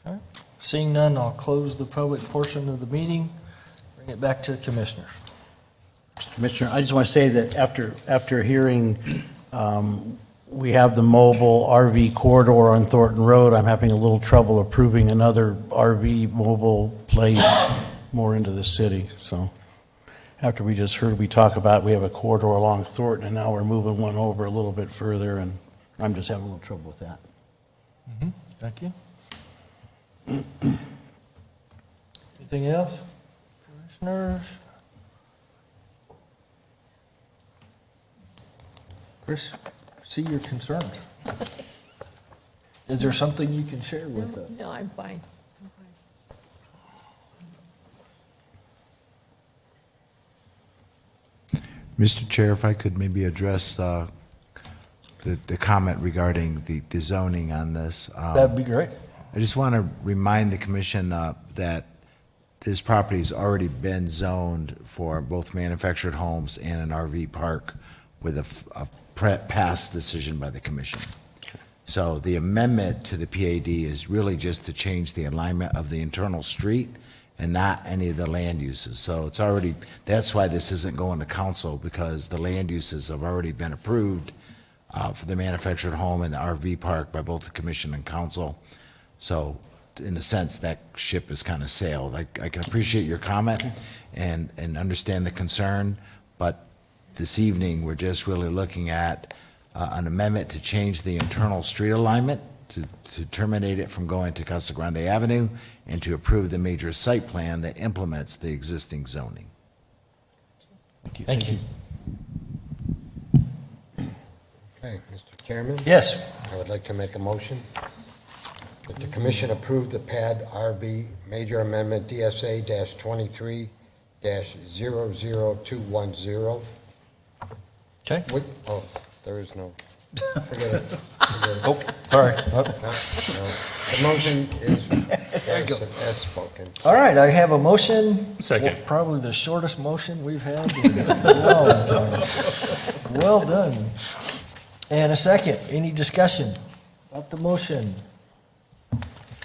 Okay. Seeing none, I'll close the public portion of the meeting. Bring it back to the commissioners. Commissioner, I just want to say that after hearing we have the mobile RV corridor on Thornton Road, I'm having a little trouble approving another RV mobile place more into the city. So after we just heard we talk about we have a corridor along Thornton, and now we're moving one over a little bit further, and I'm just having a little trouble with that. Mm-hmm. Thank you. Anything else? Commissioners? Chris, see your concerns. Is there something you can share with us? No, I'm fine. Mr. Chair, if I could maybe address the comment regarding the zoning on this. That'd be great. I just want to remind the commission that this property has already been zoned for both manufactured homes and an RV park with a past decision by the commission. So the amendment to the PAD is really just to change the alignment of the internal street and not any of the land uses. So it's already, that's why this isn't going to council, because the land uses have already been approved for the manufactured home and the RV park by both the commission and council. So in a sense, that ship has kind of sailed. I can appreciate your comment and understand the concern, but this evening, we're just really looking at an amendment to change the internal street alignment to terminate it from going to Casa Grande Avenue, and to approve the major site plan that implements the existing zoning. Thank you. Okay, Mr. Chairman? Yes. I would like to make a motion that the commission approve the PAD RV Major Amendment DSA-23-00210. Okay. Oh, there is no, forget it. Forget it. Oh, sorry. Oh. No. The motion is as spoken. All right, I have a motion. Second. Well, probably the shortest motion we've had in a long time. Well done. And a second. Any discussion about the motion?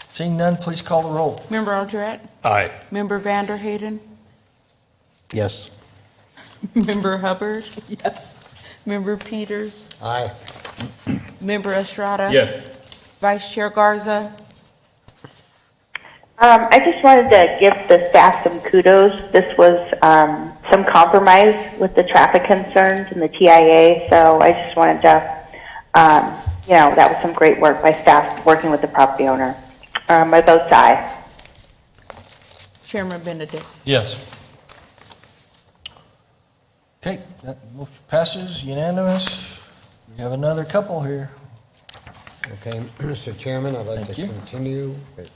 Seeing none, please call the roll. Member Aldred? Aye. Member Vanderhayden? Yes. Member Hubbard? Yes. Member Peters? Aye. Member Estrada? Yes. Vice Chair Garza? I just wanted to give the staff some kudos. This was some compromise with the traffic concerns and the TIA, so I just wanted to, that was some great work by staff working with the property owner. I vote aye. Chairman Benedict? Yes. Okay, that motion passes unanimous. We have another couple here. Okay, Mr. Chairman, I'd like Thank to you. continue with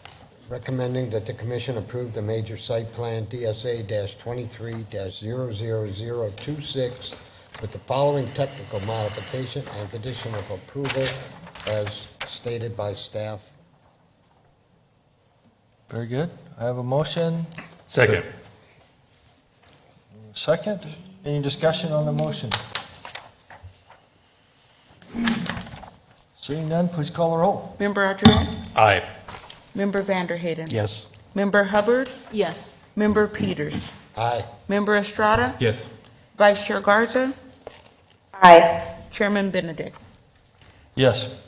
recommending that the commission approve the major site plan DSA-23-00026 with the following technical modification and condition of approval as stated by staff. Very good. I have a motion. Second. Second. Any discussion on the motion? Seeing none, please call the roll. Member Aldred? Aye. Member Vanderhayden? Yes. Member Hubbard? Yes. Member Peters? Aye. Member Estrada? Yes. Vice Chair Garza? Aye. Chairman Benedict? Yes.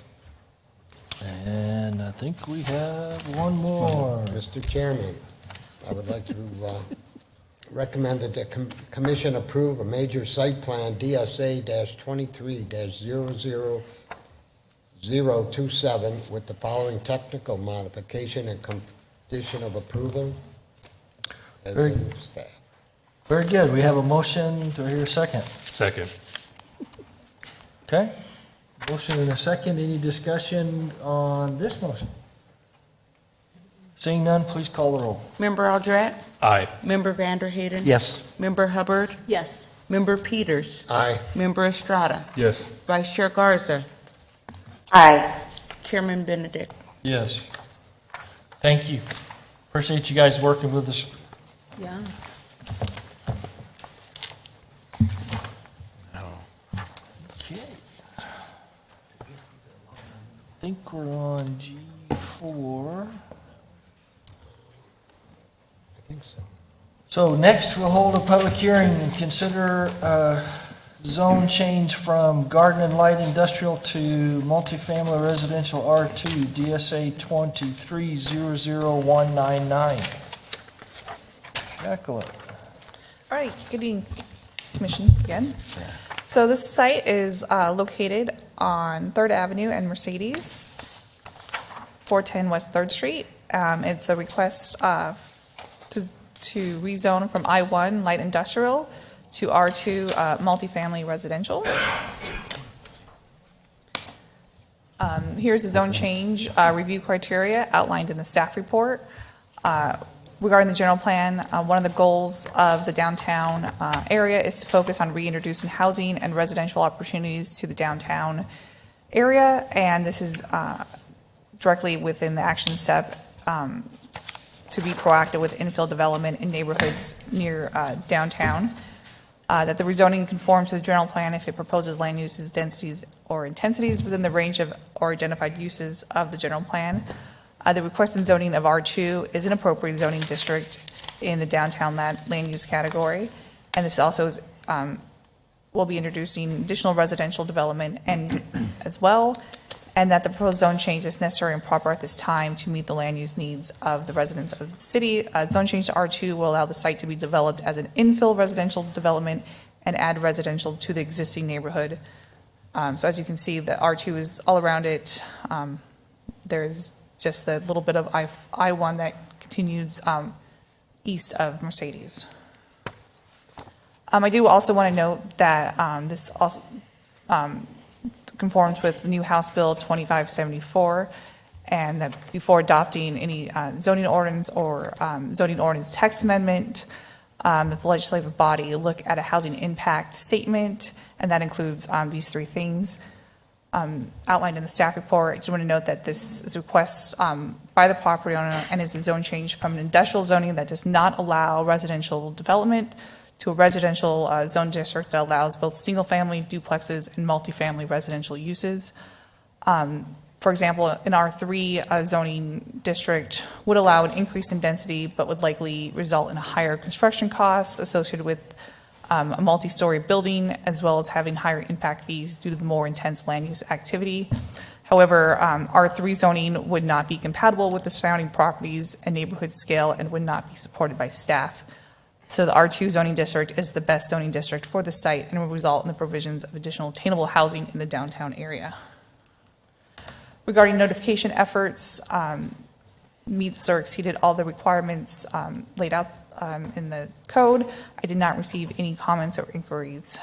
And I think we have one more. Mr. Chairman, I would like to recommend that the commission approve a major site plan DSA-23-00027 with the following technical modification and condition of approval. as Very- in staff. Very good. We have a motion. Do I hear a second? Second. Okay. Motion and a second. Any discussion on this motion? Seeing none, please call the roll. Member Aldred? Aye. Member Vanderhayden? Yes. Member Hubbard? Yes. Member Peters? Aye. Member Estrada? Yes. Vice Chair Garza? Aye. Chairman Benedict? Yes. Thank you. Appreciate you guys working with us. Yeah. Okay. I think we're on G4. I think so. So next, we'll hold a public hearing and consider zone change from garden and light industrial to multifamily residential R2, DSA 23-00199. Jacqueline. All right, good evening, Commission, again. So this site is located on 3rd Avenue and Mercedes, 410 West 3rd Street. It's a request to rezone from I-1 light industrial to R2 multifamily residential. Here's the zone change review criteria outlined in the staff report. Regarding the general plan, one of the goals of the downtown area is to focus on reintroducing housing and residential opportunities to the downtown area, and this is directly within the action step to be proactive with infill development in neighborhoods near downtown. That the rezoning conforms to the general plan if it proposes land uses, densities, or intensities within the range of or identified uses of the general plan. The requested zoning of R2 is an appropriate zoning district in the downtown land use category. And this also is, will be introducing additional residential development and as well. And that the proposed zone change is necessary and proper at this time to meet the land use needs of the residents of the city. Zone change to R2 will allow the site to be developed as an infill residential development and add residential to the existing neighborhood. So as you can see, the R2 is all around it, There's just the little bit of I-1 that continues east of Mercedes. I do also want to note that this also conforms with the new House Bill 2574, and that before adopting any zoning ordinance or zoning ordinance text amendment, that the legislative body look at a housing impact statement, and that includes these three things outlined in the staff report. I just want to note that this is a request by the property owner and is a zone change from an industrial zoning that does not allow residential development to a residential zone district that allows both single-family duplexes and multifamily residential uses. For example, an R3 zoning district would allow an increase in density, but would likely result in higher construction costs associated with a multi-story building, as well as having higher impact fees due to the more intense land use activity. However, R3 zoning would not be compatible with the surrounding properties and neighborhood scale and would not be supported by staff. So the R2 zoning district is the best zoning district for the site and will result in the provisions of additional attainable housing in the downtown area. Regarding notification efforts, meets or exceeded all the requirements laid out in the code. I did not receive any comments or inquiries.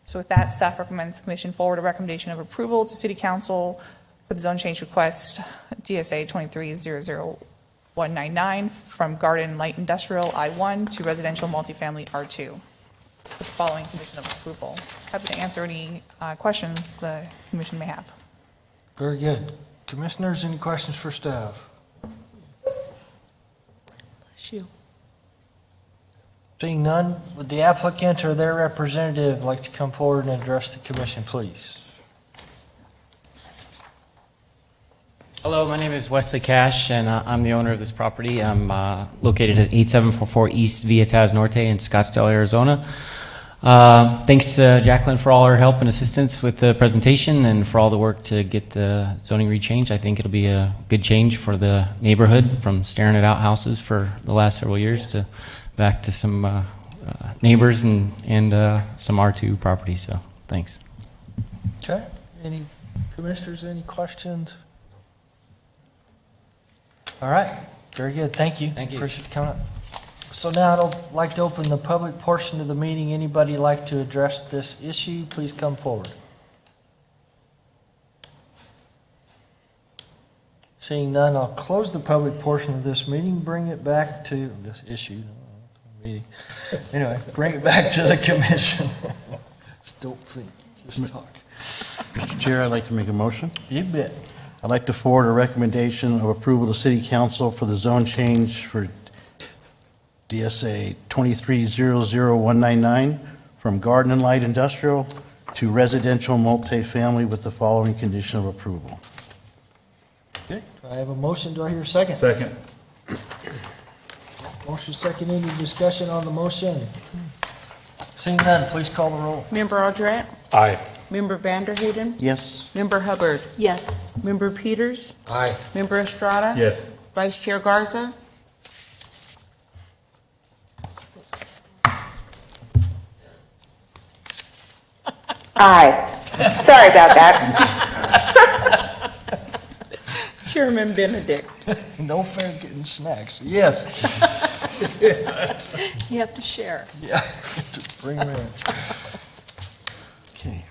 So with that, staff recommends the commission forward a recommendation of approval to City Council for the zone change request, DSA 23-00199, from Garden Light Industrial I-1 to Residential Multifamily R2, with the following condition of approval. Happy to answer any questions the commission may have. Very good. Commissioners, any questions for staff? Bless you. Seeing none, would the applicant or their representative like to come forward and address the commission, please? Hello, my name is Wesley Cash, and I'm the owner of this property. I'm located at 8744 East Vietas Norte in Scottsdale, Arizona. Thanks to Jacqueline for all her help and assistance with the presentation and for all the work to get the zoning rechanged. I think it'll be a good change for the neighborhood, from staring at outhouses for the last several years to back to some neighbors and some R2 properties, so thanks. Okay. Any commissioners, any questions? All right. Very good. Thank you. Thank you. Appreciate you coming up. So now I'd like to open the public portion of the meeting. Anybody like to address this issue, please come forward. Seeing none, I'll close the public portion of this meeting, bring it back to this issue. Meeting. Anyway, bring it back to the commission. Just don't think, just talk. Mr. Chair, I'd like to make a motion. You bet. I'd like to forward a recommendation of approval to City Council for the zone change for DSA 23-00199 from Garden and Light Industrial to Residential Multifamily with the following condition of approval. Okay, do I have a motion? Do I hear a second? Second. Motion second. Any discussion on the motion? Seeing none, please call the roll. Member Aldret? Aye. Member Vanderhayden? Yes? Member Hubbard? Yes. Member Peters? Aye. Member Estrada? Yes. Vice Chair Garza? Aye. Sorry about that. Chairman Benedict? No fair getting snacks. Yes. You have to share. Yeah, just bring them in. Okay.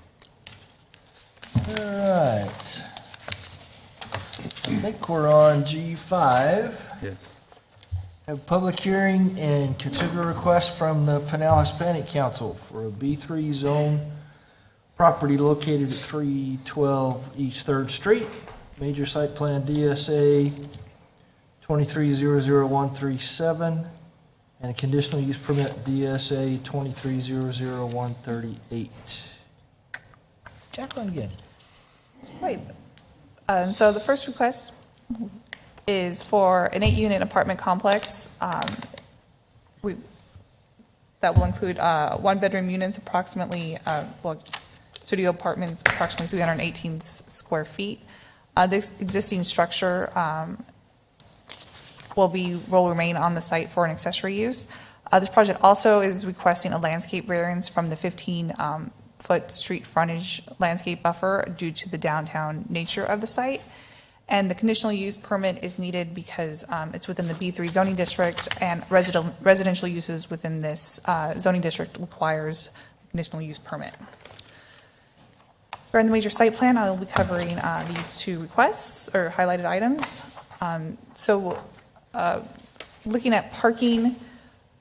All right. I think we're on G5. Yes. Have public hearing and consider a request from the Pinal Hispanic Council for a B3 zone property located at 312 East 3rd Street. Major site plan DSA 23-00137 and a conditional use permit DSA 23-00138. Jacqueline again. Right. So the first request is for an 8-unit apartment complex. That will include 1-bedroom units, approximately, studio apartments, approximately 318 square feet. This existing structure will remain on the site for an accessory use. This project also is requesting a landscape variance from the 15 15-foot street frontage landscape buffer due to the downtown nature of the site. And the conditional use permit is needed because it's within the B3 zoning district, and residential uses within this zoning district requires a conditional use permit. During the major site plan, I will be covering these two requests or highlighted items. Looking at parking,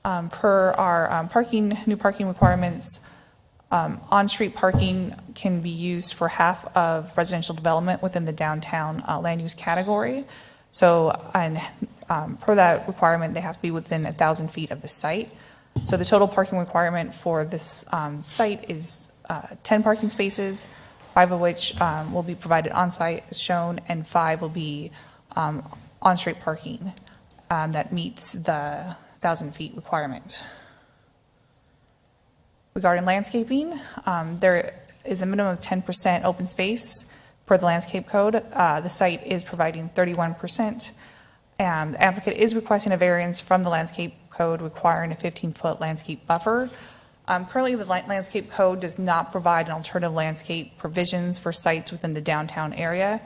per our new parking requirements, on-street parking can be used for half of residential development within the downtown land use category. So, per that requirement, they have to be within 1,000 feet of the site. So the total parking requirement for this site is 10 parking spaces, 5 of which will be provided on-site as shown, and 5 will be on-street parking that meets the 1,000 feet requirement. Regarding landscaping, there is a minimum of 10% open space per the landscape code. The site is providing 31%. The applicant is requesting a variance from the landscape code requiring a 15-foot landscape buffer. Currently, the landscape code does not provide an alternative landscape provisions for sites within the downtown area.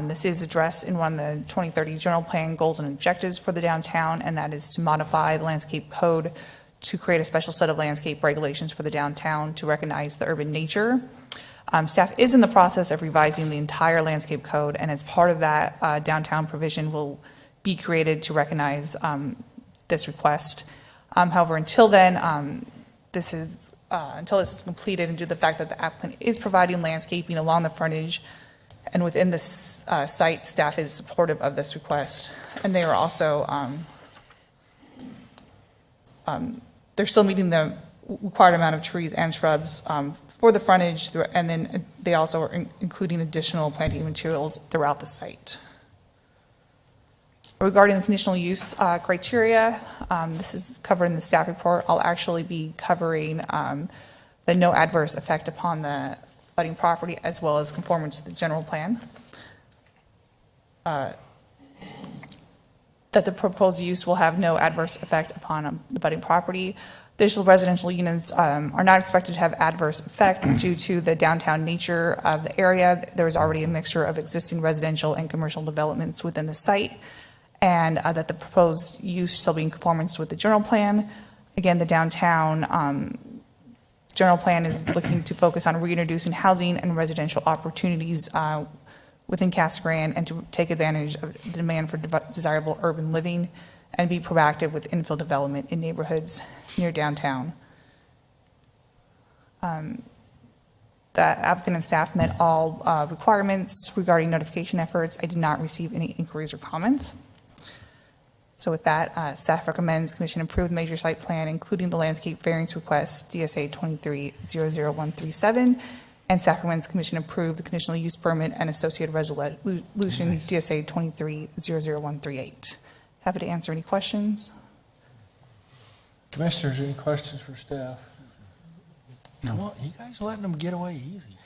This is addressed in one of the 2030 general plan goals and objectives for the downtown, and that is to modify the landscape code to create a special set of landscape regulations for the downtown to recognize the urban nature. Staff is in the process of revising the entire landscape code, and as part of that, downtown provision will be created to recognize this request. However, until then, until this is completed, and due to the fact that the applicant is providing landscaping along the frontage and within this site, staff is supportive of this request. And they are also, they're still meeting the required amount of trees and shrubs for the frontage, and then they also are including additional planting materials throughout the site. Regarding the conditional use criteria, this is covered in the staff report. I'll actually be covering the no adverse effect upon the abutting property as well as conformance to the general plan. That the proposed use will have no adverse effect upon the abutting property. Additional residential units are not expected to have adverse effect due to the downtown nature of the area. There is already a mixture of existing residential and commercial developments within the site, and that the proposed use shall be in conformance with the general plan. Again, the downtown general plan is looking to focus on reintroducing housing and residential opportunities within Casa Grande and to take advantage of the demand for desirable urban living and be proactive with infill development in neighborhoods near downtown. The applicant and staff met all requirements regarding notification efforts. I did not receive any inquiries or comments. So with that, staff recommends commission approve the major site plan, including the landscape variance request, DSA 23-00137, and staff recommends commission approve the conditional use permit and associated resolution, DSA 23-00138. Happy to answer any questions. Commissioners, any questions for staff? Come on, you guys letting them get away easy.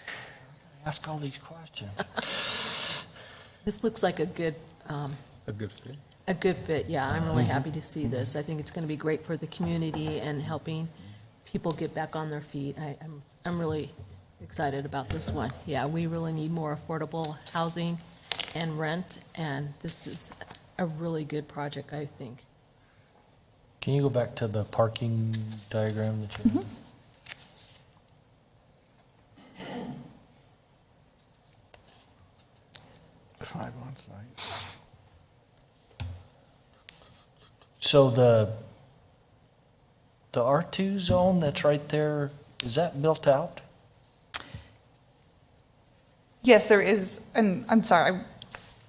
Ask all these questions. This looks like a good fit. A good fit, yeah. I'm really happy to see this. I think it's going to be great for the community and helping people get back on their feet. I'm really excited about this one. Yeah, we really need more affordable housing and rent, and this is a really good project, I think. Can you go back to the parking diagram that you had? Five on site. So the R2 zone that's right there, is that built out? Yes, there is, and I'm sorry,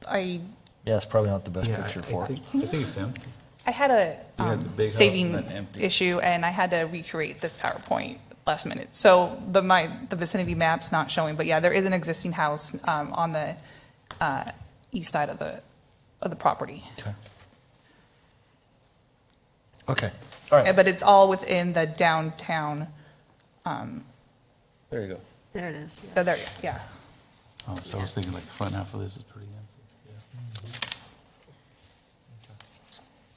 I Yeah, it's probably not the best picture for it. I think it's him. I had a You had the big house saving and then empty. issue, and I had to recreate this PowerPoint last minute. So the vicinity map's not showing, but yeah, there is an existing house on the east side of the property. Okay. Okay, all right. But it's all within the downtown. There you go. There it is. So there, yeah. Oh, so I was thinking like the front half of this is pretty empty.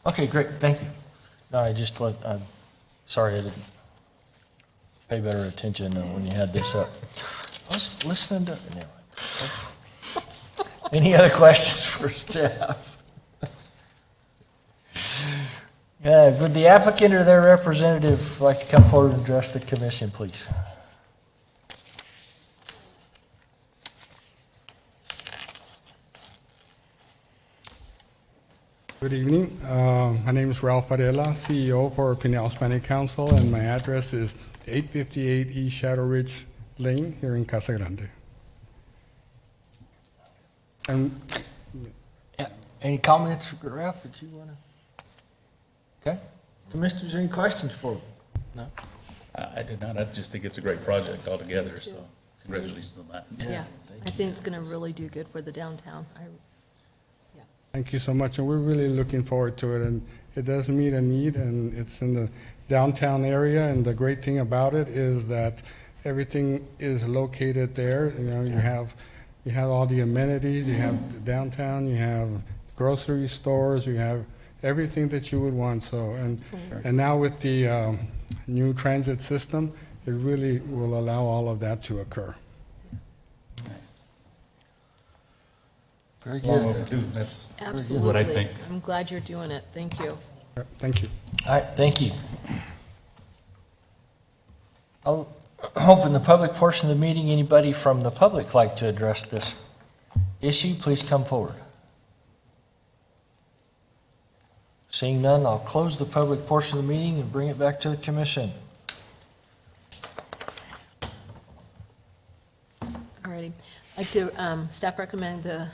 Okay, great, thank you. No, I just was, sorry, I didn't. pay better attention when you had this up. I was listening to, anyway. Any other questions for staff? Would the applicant or their representative like to come forward and address the commission, please? Good evening. My name is Ralph Varela, CEO for Pinellas Planning Council, and my address is 858 East Shadow Ridge Lane here in Casa Grande. And Any comments, Ralph, that you want to? Okay. Commissioners, any questions for me? No? I did not. I just think it's a great project altogether, so congratulations on that. Yeah, I think it's going to really do good for the downtown. thank you so much, and we're really looking forward to it. And it does meet a need, and it's in the downtown area. And the great thing about it is that everything is located there. You know, you have all the amenities. You have the downtown. You have grocery stores. You have everything that you would want. So, and now with the new transit system, it really will allow all of that to occur. Very Long good. overdue. That's Absolutely. what I think. I'm glad you're doing it. Thank you. Thank you. All right, thank you. I'll open the public portion of the meeting. Anybody from the public like to address this issue, please come forward. Seeing none, I'll close the public portion of the meeting and bring it back to the commission. Alrighty. I'd like to, staff recommend the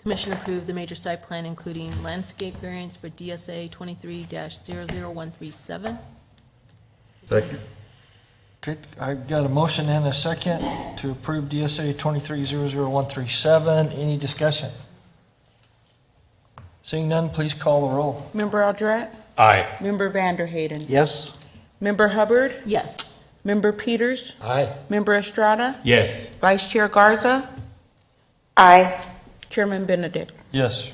commission approve the major site plan, including landscape variance for DSA 23-00137. Second. Okay, I've got a motion and a second to approve DSA 23-00137. Any discussion? Seeing none, please call the roll. Member Aldret? Aye. Member Vanderhayden? Yes? Member Hubbard? Yes. Member Peters? Aye. Member Estrada? Yes. Vice Chair Garza? Aye. Chairman Benedict? Yes.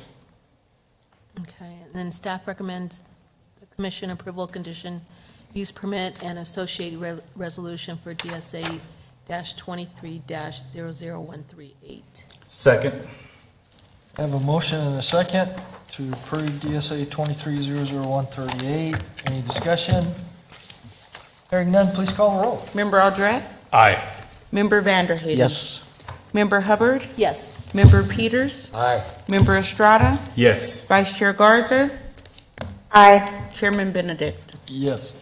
Okay, and then staff recommends the commission approval condition use permit and associated resolution for DSA 23-00138. Second. I have a motion and a second to approve DSA 23-00138. Any discussion? Hearing none, please call the roll. Member Aldret? Aye. Member Vanderhayden? Yes. Member Hubbard? Yes. Member Peters? Aye. Member Estrada? Yes. Vice Chair Garza? Aye. Chairman Benedict? Yes.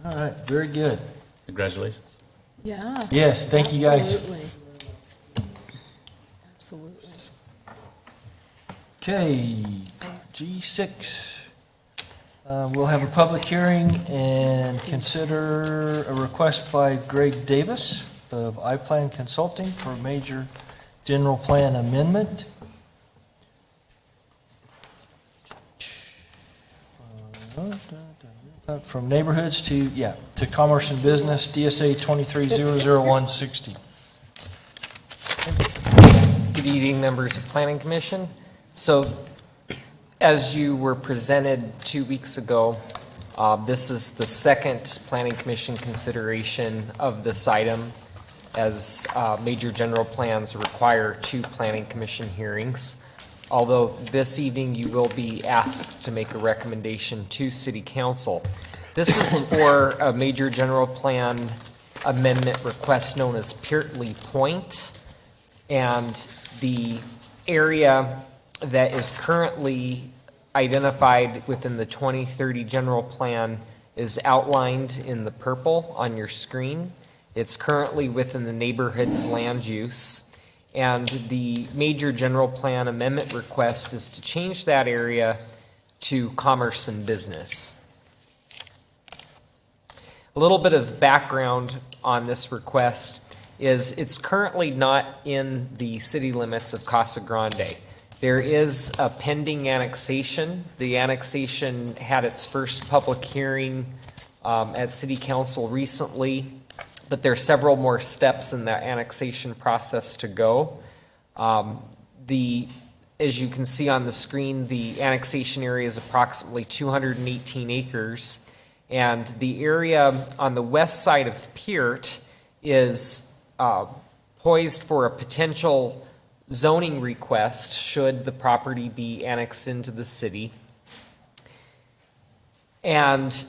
All right, very good. Congratulations. Yeah. Yes, thank you, guys. Absolutely. Absolutely. Okay, G6. We'll have a public hearing and consider a request by Greg Davis of iPlan Consulting for a major general plan amendment. From neighborhoods to commerce and business, DSA 23-00160. Good evening, members of Planning Commission. So, as you were presented 2 weeks ago, this is the second Planning Commission consideration of this item, as major general plans require 2 Planning Commission hearings. Although this evening you will be asked to make a recommendation to City Council. This is for a major general plan amendment request known as Peartley Point. And the area that is currently identified within the 2030 general plan is outlined in the purple on your screen. It's currently within the neighborhood's land use. And the major general plan amendment request is to change that area to commerce and business. A little bit of background on this request is it's currently not in the city limits of Casa Grande. There is a pending annexation. The annexation had its first public hearing at City Council recently, but there are several more steps in that annexation process to go. As you can see on the screen, the annexation area is approximately 218 acres, And the area on the west side of Peart is poised for a potential zoning request should the property be annexed into the city. And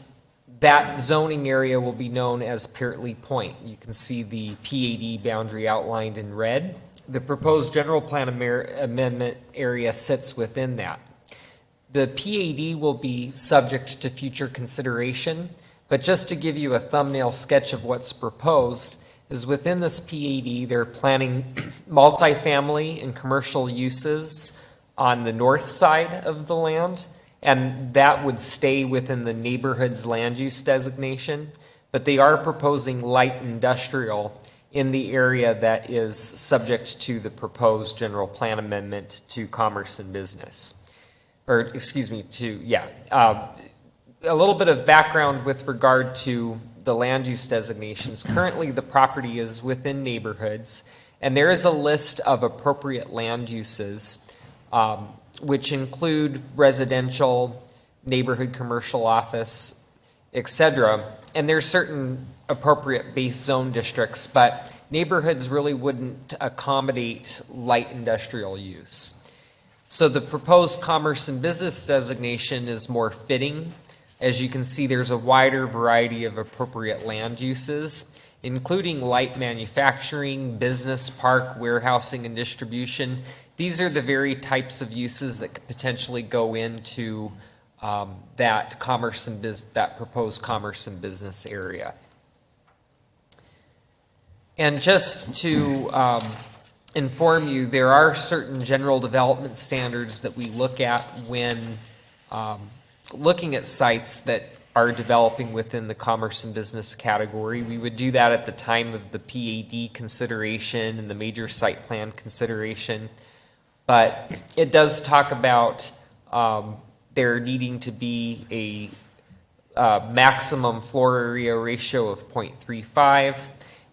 that zoning area will be known as Peartley Point. You can see the PAD boundary outlined in red. The proposed general plan amendment area sits within that. The PAD will be subject to future consideration, but just to give you a thumbnail sketch of what's proposed, is within this PAD, they're planning multifamily and commercial uses on the north side of the land, and that would stay within the neighborhood's land use designation, but they are proposing light industrial in the area that is subject to the proposed general plan amendment to commerce and business. Or, excuse me, a little bit of background with regard to the land use designations. Currently, the property is within neighborhoods, and there is a list of appropriate land uses, which include residential, neighborhood commercial office, etc. And there's certain appropriate base zone districts, but neighborhoods really wouldn't accommodate light industrial use. So the proposed commerce and business designation is more fitting. As you can see, there's a wider variety of appropriate land uses, including light manufacturing, business park, warehousing, and distribution. These are the very types of uses that could potentially go into that proposed commerce and business area. And just to inform you, there are certain general development standards that we look at when looking at sites that are developing within the commerce and business category. We would do that at the time of the PAD consideration and the major site plan consideration. But it does talk about there needing to be a maximum floor area ratio of 0.35.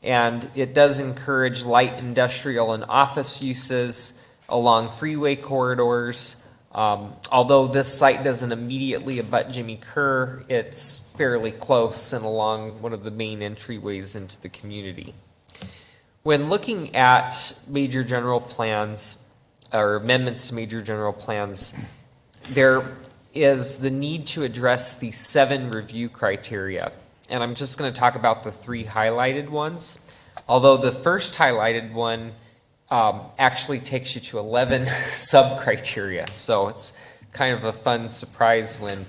And it does encourage light industrial and office uses along freeway corridors. Although this site doesn't immediately abut Jimmy Kerr, it's fairly close and along one of the main entryways into the community. When looking at major general plans or amendments to major general plans, there is the need to address the 7 review criteria. And I'm just going to talk about the 3 highlighted ones. Although the first highlighted one actually takes you to 11 sub-criteria. So it's kind of a fun surprise when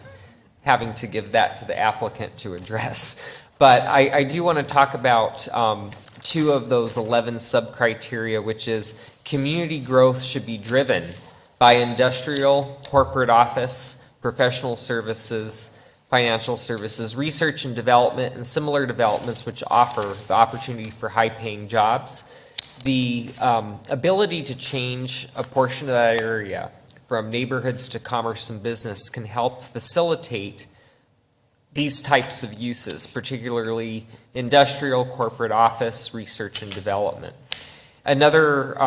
having to give that to the applicant to address. But I do want to talk about 2 of those 11 sub-criteria, which is community growth should be driven by industrial, corporate office, professional services, financial services, research and development, and similar developments which offer the opportunity for high-paying jobs. The ability to change a portion of that area from neighborhoods to commerce and business can help facilitate these types of uses, particularly industrial, corporate office, research and development. Another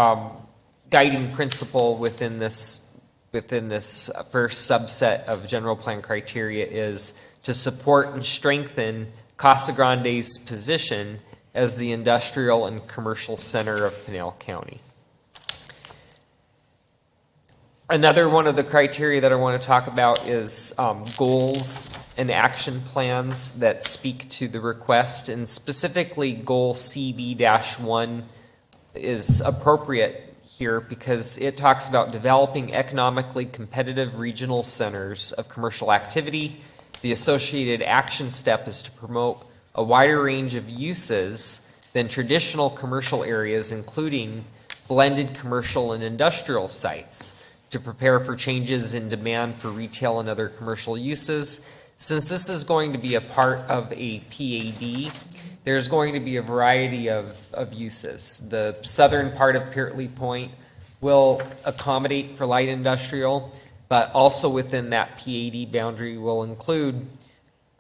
guiding principle within this first subset of general plan criteria is to support and strengthen Casa Grande's position as the industrial and commercial center of Pinal County. Another one of the criteria that I want to talk about is goals and action plans that speak to the request, and specifically goal CB-1 is appropriate here because it talks about developing economically competitive regional centers of commercial activity. The associated action step is to promote a wider range of uses than traditional commercial areas, including blended commercial and industrial sites, to prepare for changes in demand for retail and other commercial uses. Since this is going to be a part of a PAD, there's going to be a variety of uses. The southern part of Peartley Point will accommodate for light industrial, but also within that PAD boundary will include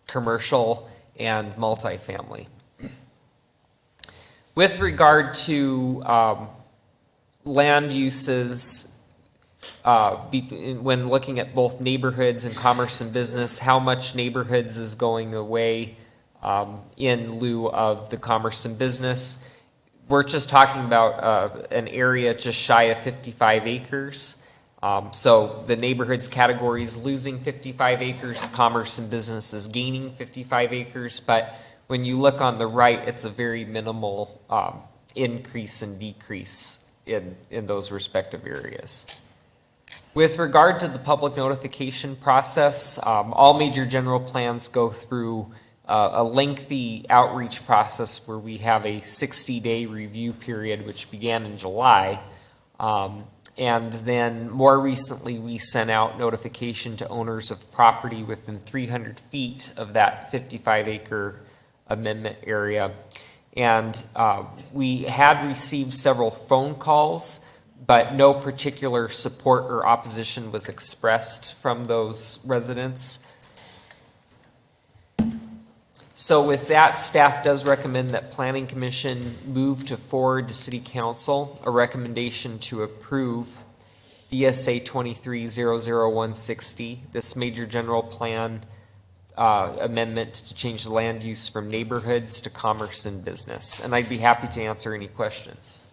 commercial and multifamily. With regard to land uses when looking at both neighborhoods and commerce and business, how much neighborhoods is going away in lieu of the commerce and business. We're just talking about an area just shy of 55 acres. So the neighborhoods category is losing 55 acres, commerce and business is gaining 55 acres, but when you look on the right, it's a very minimal increase and decrease in those respective areas. With regard to the public notification process, all major general plans go through a lengthy outreach process where we have a 60-day review period, which began in July. And then more recently, we sent out notification to owners of property within 300 feet of that 55-acre amendment area. And we had received several phone calls, but no particular support or opposition was expressed from those residents. So with that, staff does recommend that Planning Commission move to forward to City Council a recommendation to approve DSA 23-00160, this major general plan amendment to change the land use from neighborhoods to commerce and business. And I'd be happy to answer any questions.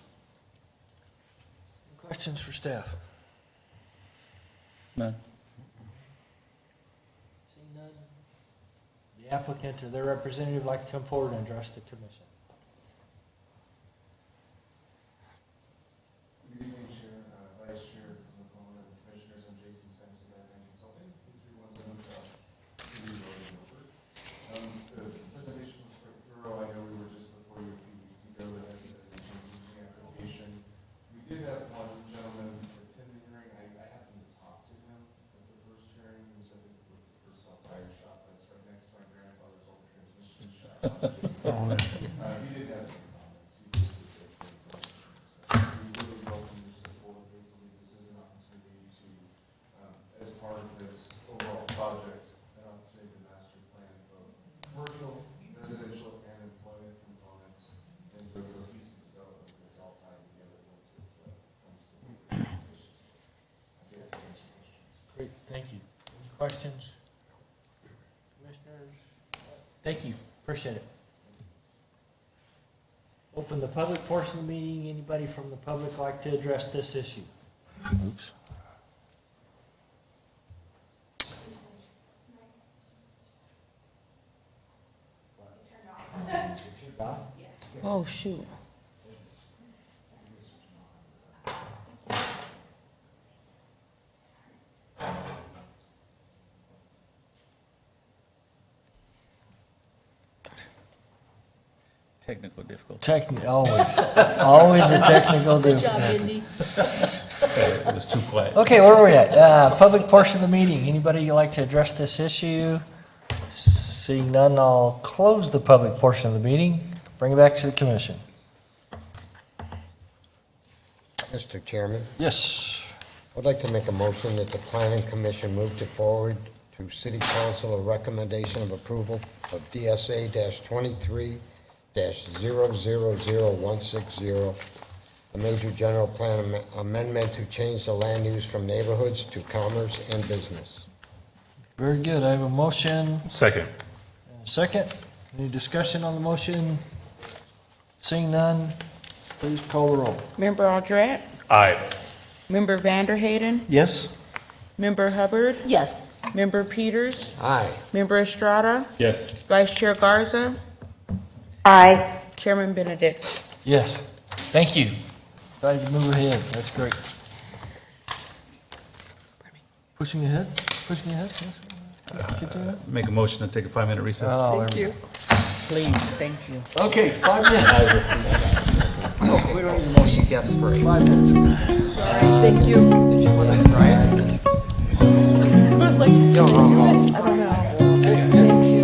Questions for staff? None. Seeing none, the applicant or their representative would like to come forward and address the commission. Good evening, Chair, Vice Chair, and Commissioners. I'm Jason Sampson, Batman Consulting, 317 South. The presentation was quite thorough. I know we were just before you a few weeks ago that has been changing the application. We did have one gentleman attend the hearing. I happened to talk to him at the first hearing. He was, I think, with the first self-fire shop that's right next to my grandfather's old transmission shop. He did have some comments. He just was there for questions. We really welcome your support. We believe this is an opportunity to, as part of this overall project, an opportunity to master plan both commercial, residential, and employment components into a cohesive development that's all tied together once it comes to the commission. I'd be happy to answer questions. Great, thank you. Any questions? Commissioners? Thank you, appreciate it. Open the public portion of the meeting. Anybody from the public like to address this issue? Oops. Oh, shoot. Technical difficulty. Always a technical Good job, difficulty. Indy. It was too quiet. Okay, where are we at? Public portion of the meeting. Anybody like to address this issue? Seeing none, I'll close the public portion of the meeting. Bring it back to the commission. Mr. Chairman, Yes. I'd like to make a motion that the Planning Commission move to forward to City Council a recommendation of approval of DSA-23-000160, the major general plan amendment to change the land use from neighborhoods to commerce and business. Very good. I have a motion. Second. Second. Any discussion on the motion? Seeing none, please call the roll. Member Aldred? Aye. Member Vanderhayden? Yes? Member Hubbard? Yes. Member Peters? Aye. Member Estrada? Yes. Vice Chair Garza? Aye. Chairman Benedict? Yes. Thank you. Excited to move ahead. That's great. Pushing ahead? Pushing ahead? Yes. Continue. Make a motion to take a 5-minute recess. Oh, Thank you. Please, thank you. Okay, 5 minutes. We don't need a motion, guess break. 5 minutes. Thank you. Did you want to try it? I was like, can we do it? I don't know. Thank you.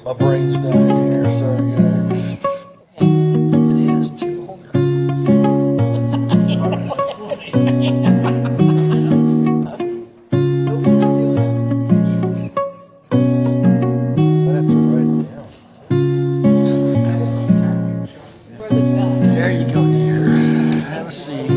My brain's dying here, sorry guys. It is too. There you go, dear. Have a seat.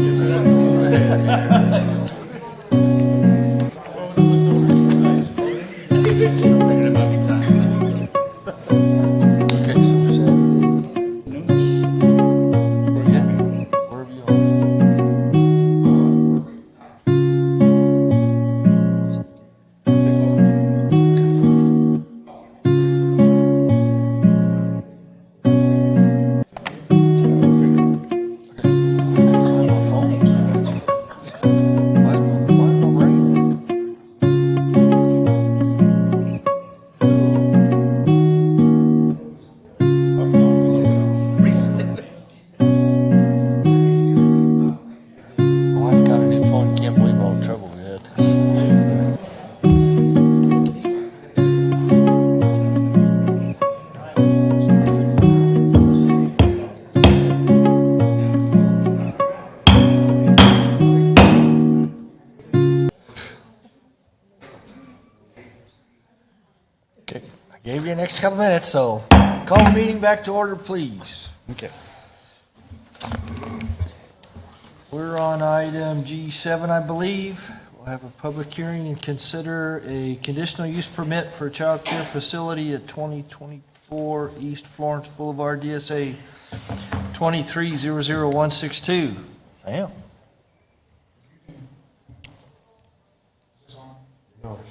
I've got a new phone, can't believe all the trouble we had. Okay, I gave you an extra couple minutes, so call the meeting back to order, please. Okay. We're on item G7, I believe. We'll have a public hearing and consider a conditional use permit for a child care facility at 2024 East Florence Boulevard, DSA 2300162. Sam?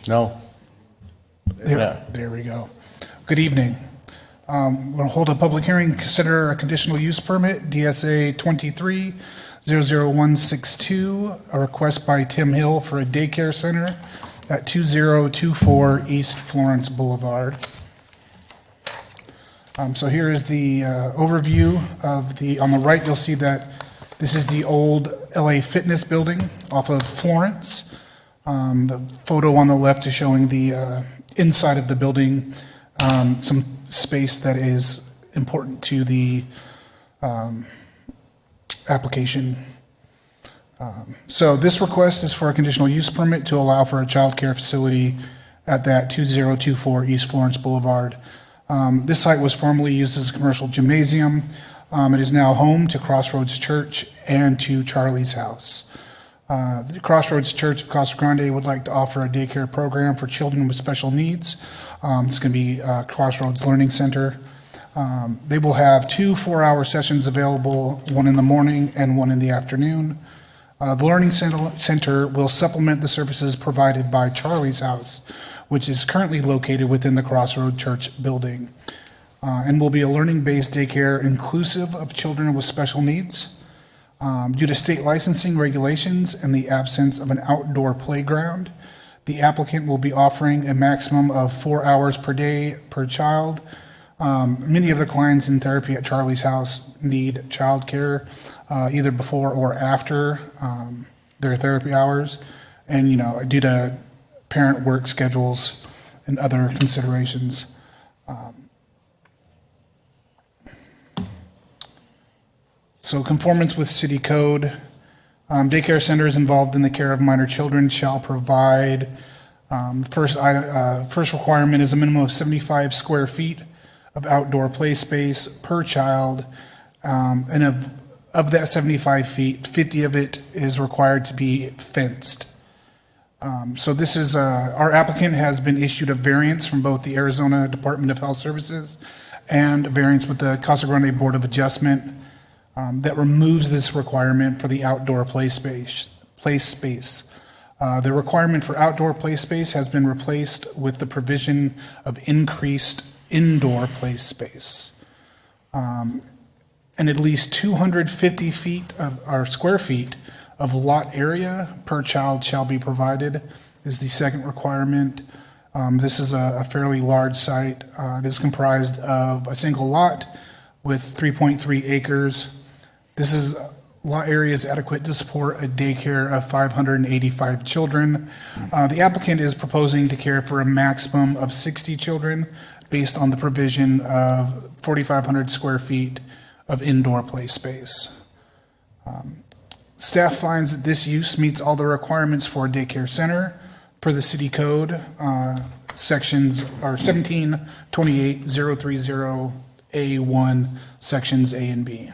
No. There we go. Good evening. We're going to hold a public hearing, consider a conditional use permit, DSA 2300162, a request by Tim Hill for a daycare center at 2024 East Florence Boulevard. So here is the overview of on the right, you'll see that this is the old LA Fitness building off of Florence. The photo on the left is showing the inside of the building, some space that is important to the application. So this request is for a conditional use permit to allow for a child care facility at that 2024 East Florence Boulevard. This site was formerly used as a commercial gymnasium. It is now home to Crossroads Church and to Charlie's House. The Crossroads Church of Casa Grande would like to offer a daycare program for children with special needs. It's going to be Crossroads Learning Center. They will have 2 4-hour sessions available, one in the morning and one in the afternoon. The Learning Center will supplement the services provided by Charlie's House, which is currently located within the Crossroads Church building, and will be a learning-based daycare inclusive of children with special needs. Due to state licensing regulations and the absence of an outdoor playground, the applicant will be offering a maximum of 4 hours per day per child. Many of the clients in therapy at Charlie's House need childcare either before or after their therapy hours, and due to parent work schedules and other considerations. So conformance with city code, daycare centers involved in the care of minor children shall provide, first requirement is a minimum of 75 square feet of outdoor play space per child, and of that 75 feet, 50 of it is required to be fenced. So this is, our applicant has been issued a variance from both the Arizona Department of Health Services and a variance with the Casa Grande Board of Adjustment that removes this requirement for the outdoor play space. The requirement for outdoor play space has been replaced with the provision of increased indoor play space. And at least 250 feet or square feet of lot area per child shall be provided is the second requirement. This is a fairly large site. It is comprised of a single lot with 3.3 acres. Lot area is adequate to support a daycare of 585 children. The applicant is proposing to care for a maximum of 60 children based on the provision of 4,500 square feet of indoor play space. Staff finds that this use meets all the requirements for a daycare center per the city code, sections are 1728030A1, sections A and B.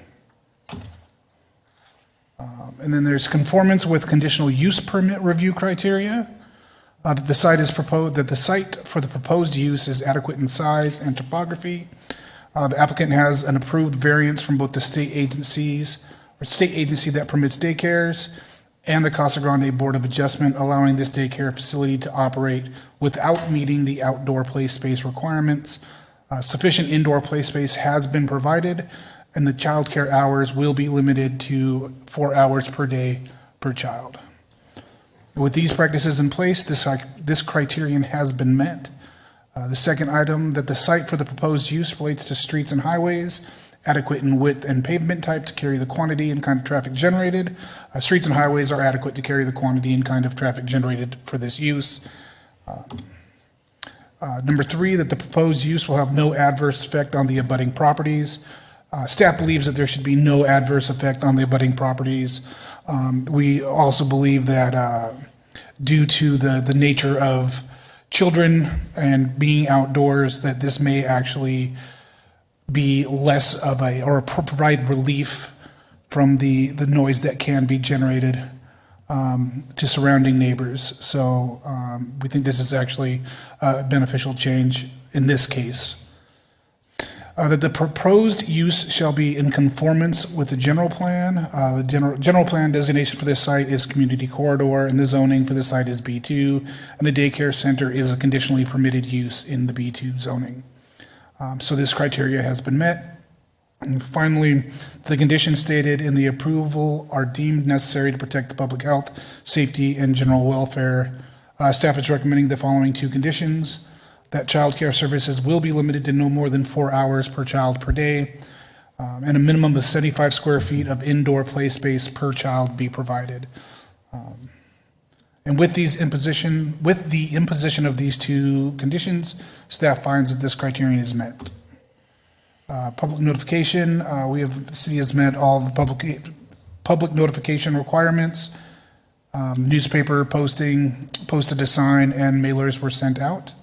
And then there's conformance with conditional use permit review criteria, that the site for the proposed use is adequate in size and topography. The applicant has an approved variance from both the state agency that permits daycares and the Casa Grande Board of Adjustment, allowing this daycare facility to operate without meeting the outdoor play space requirements. Sufficient indoor play space has been provided, and the childcare hours will be limited to 4 hours per day per child. With these practices in place, this criterion has been met. The second item, that the site for the proposed use relates to streets and highways, adequate in width and pavement type to carry the quantity and kind of traffic generated. Streets and highways are adequate to carry the quantity and kind of traffic generated for this use. Number 3, that the proposed use will have no adverse effect on the abutting properties. Staff believes that there should be no adverse effect on the abutting properties. We also believe that due to the nature of children and being outdoors, that this may actually be less of or provide relief from the noise that can be generated to surrounding neighbors. So we think this is actually a beneficial change in this case. That the proposed use shall be in conformance with the general plan. The general plan designation for this site is community corridor, and the zoning for this site is B2, and the daycare center is a conditionally permitted use in the B2 zoning. So this criteria has been met. And finally, the conditions stated in the approval are deemed necessary to protect the public health, safety, and general welfare. Staff is recommending the following 2 conditions: that childcare services will be limited to no more than 4 hours per child per day, and a minimum of 75 square feet of indoor play space per child be provided. And with the imposition of these 2 conditions, staff finds that this criterion is met. Public notification, the city has met all the public notification requirements. Newspaper posting, posted a sign, and mailers were sent out.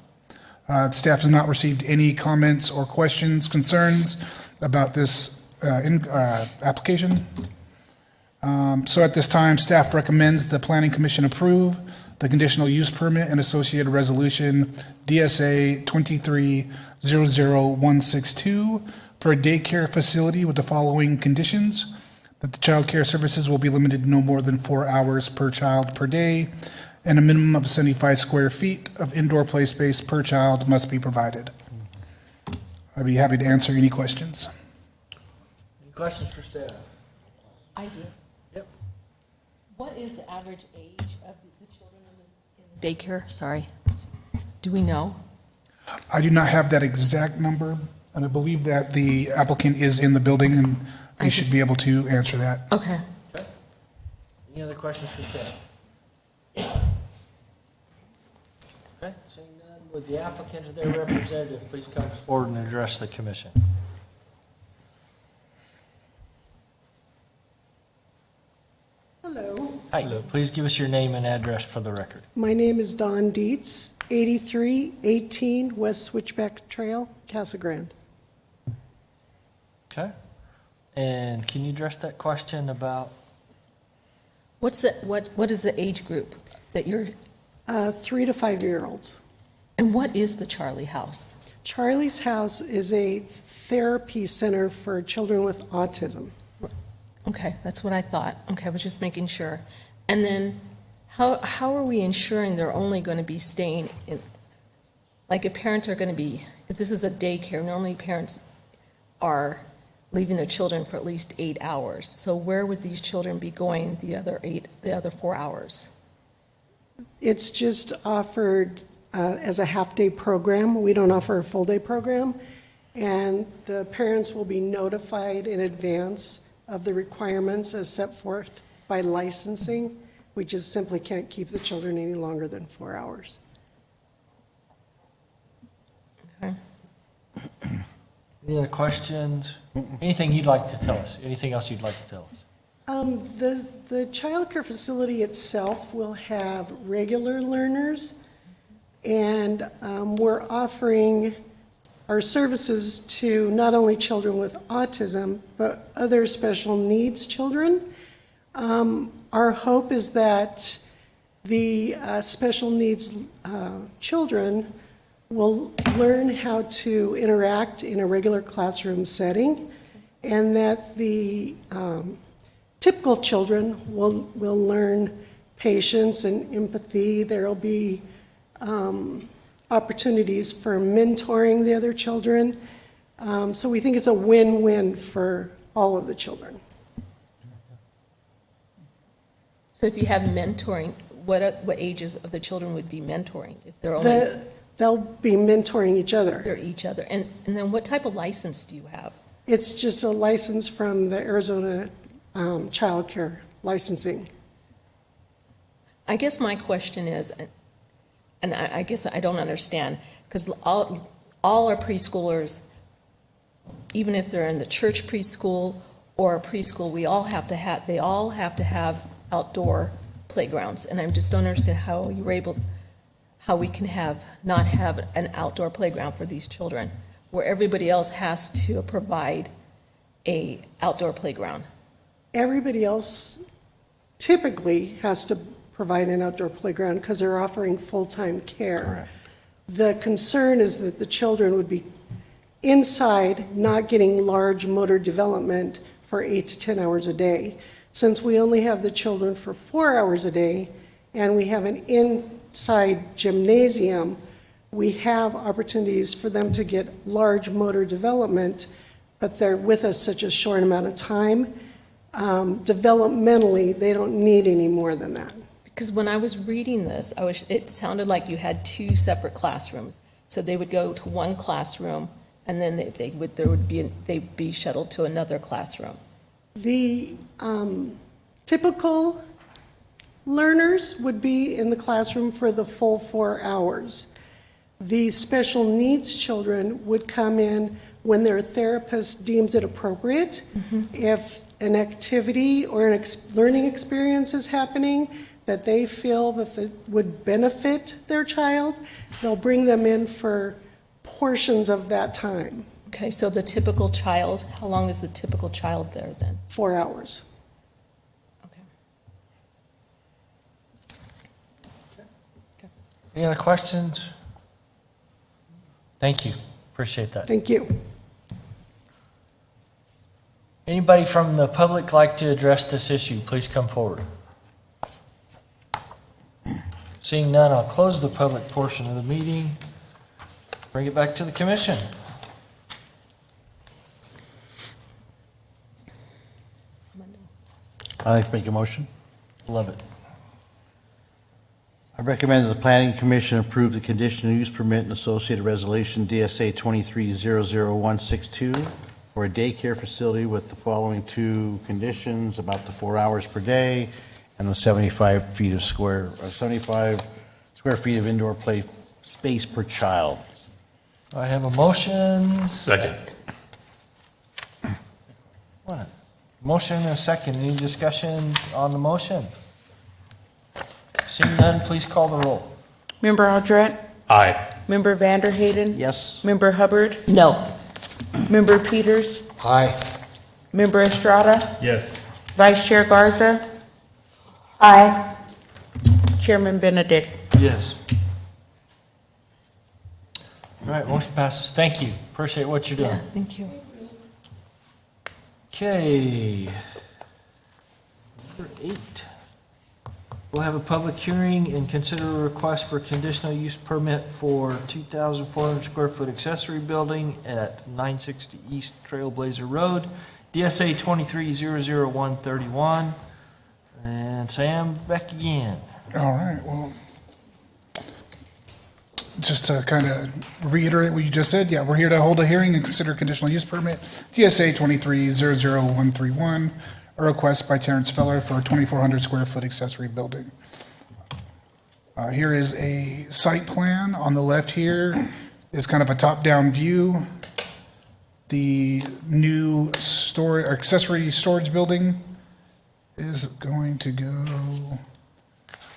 Staff has not received any comments or questions, concerns about this application. So at this time, staff recommends the Planning Commission approve the conditional use permit and associated resolution DSA 2300162 for a daycare facility with the following conditions: that the child care services will be limited to no more than 4 hours per child per day, and a minimum of 75 square feet of indoor play space per child must be provided. I'd be happy to answer any questions. Any questions for staff? I do. Yep. What is the average age of the children in the daycare? Sorry. Do we know? I do not have that exact number, and I believe that the applicant is in the building, and they should be able to answer that. Okay. Okay. Any other questions for staff? Okay, seeing none, would the applicant or their representative please come forward and address the commission? Hello, Hi, please give us your name and address for the record. my name is Dawn Dietz, 8318 West Switchback Trail, Casa Grande. Okay. And can you address that question about? What is the age group that you're? 3 to 5 year olds. And what is the Charlie House? Charlie's House is a therapy center for children with autism. Okay, that's what I thought. Okay, I was just making sure. And then how are we ensuring they're only going to be staying in, like if parents are going to be, if this is a daycare, normally parents are leaving their children for at least 8 hours. So where would these children be going the other 4 hours? It's just offered as a half-day program. We don't offer a full-day program. And the parents will be notified in advance of the requirements as set forth by licensing. We just simply can't keep the children any longer than 4 hours. Okay. Any other questions? Anything you'd like to tell us? Anything else you'd like to tell us? The childcare facility itself will have regular learners, and we're offering our services to not only children with autism, but other special needs children. Our hope is that the special needs children will learn how to interact in a regular classroom setting, and that the typical children will learn patience and empathy. There will be opportunities for mentoring the other children. So we think it's a win-win for all of the children. So if you have mentoring, what ages of the children would be mentoring? If they're only, They'll be mentoring each other. they're each other. And then what type of license do you have? It's just a license from the Arizona Child Care Licensing. I guess my question is, and I guess I don't understand, because all our preschoolers, even if they're in the church preschool or a preschool, they all have to have outdoor playgrounds, and I just don't understand how we can not have an outdoor playground for these children, where everybody else has to provide a outdoor playground. Everybody else typically has to provide an outdoor playground because they're offering full-time care. Correct. The concern is that the children would be inside, not getting large motor development for 8 to 10 hours a day. Since we only have the children for 4 hours a day, and we have an inside gymnasium, we have opportunities for them to get large motor development, but they're with us such a short amount of time. Developmentally, they don't need any more than that. Because when I was reading this, it sounded like you had 2 separate classrooms. So they would go to one classroom, and then they'd be shuttled to another classroom. The typical learners would be in the classroom for the full 4 hours. The special needs children would come in when their therapist deems it appropriate. If an activity or an learning experience is happening that they feel that would benefit their child, they'll bring them in for portions of that time. Okay, so the typical child, how long is the typical child there then? 4 hours. Any other questions? Thank you. Appreciate that. Thank you. Anybody from the public like to address this issue, please come forward. Seeing none, I'll close the public portion of the meeting. Bring it back to the commission. I'd like to make a motion. Love it. I recommend that the Planning Commission approve the conditional use permit and associated resolution DSA 2300162 for a daycare facility with the following 2 conditions: about the 4 hours per day and the 75 square feet of indoor play space per child. I have a motion. Second. What? Motion and a second. Any discussion on the motion? Seeing none, please call the roll. Member Aldrete? Aye. Member Vanderhayden? Yes. Member Hubbard? No. Member Peters? Aye. Member Estrada? Yes. Vice Chair Garza? Aye. Chairman Benedict? Yes. All right, motion passes. Thank you. Appreciate what you're doing. Yeah, thank you. Okay. Number 8. We'll have a public hearing and consider a request for conditional use permit for 2,400 square foot accessory building at 960 East Trailblazer Road, DSA 2300131. And Sam, back again. All right, well, just to kind of reiterate what you just said, yeah, we're here to hold a hearing and consider conditional use permit, DSA 2300131, a request by Terrence Feller for a 2,400 square foot accessory building. Here is a site plan. On the left here is kind of a top-down view. the new accessory storage building is going to go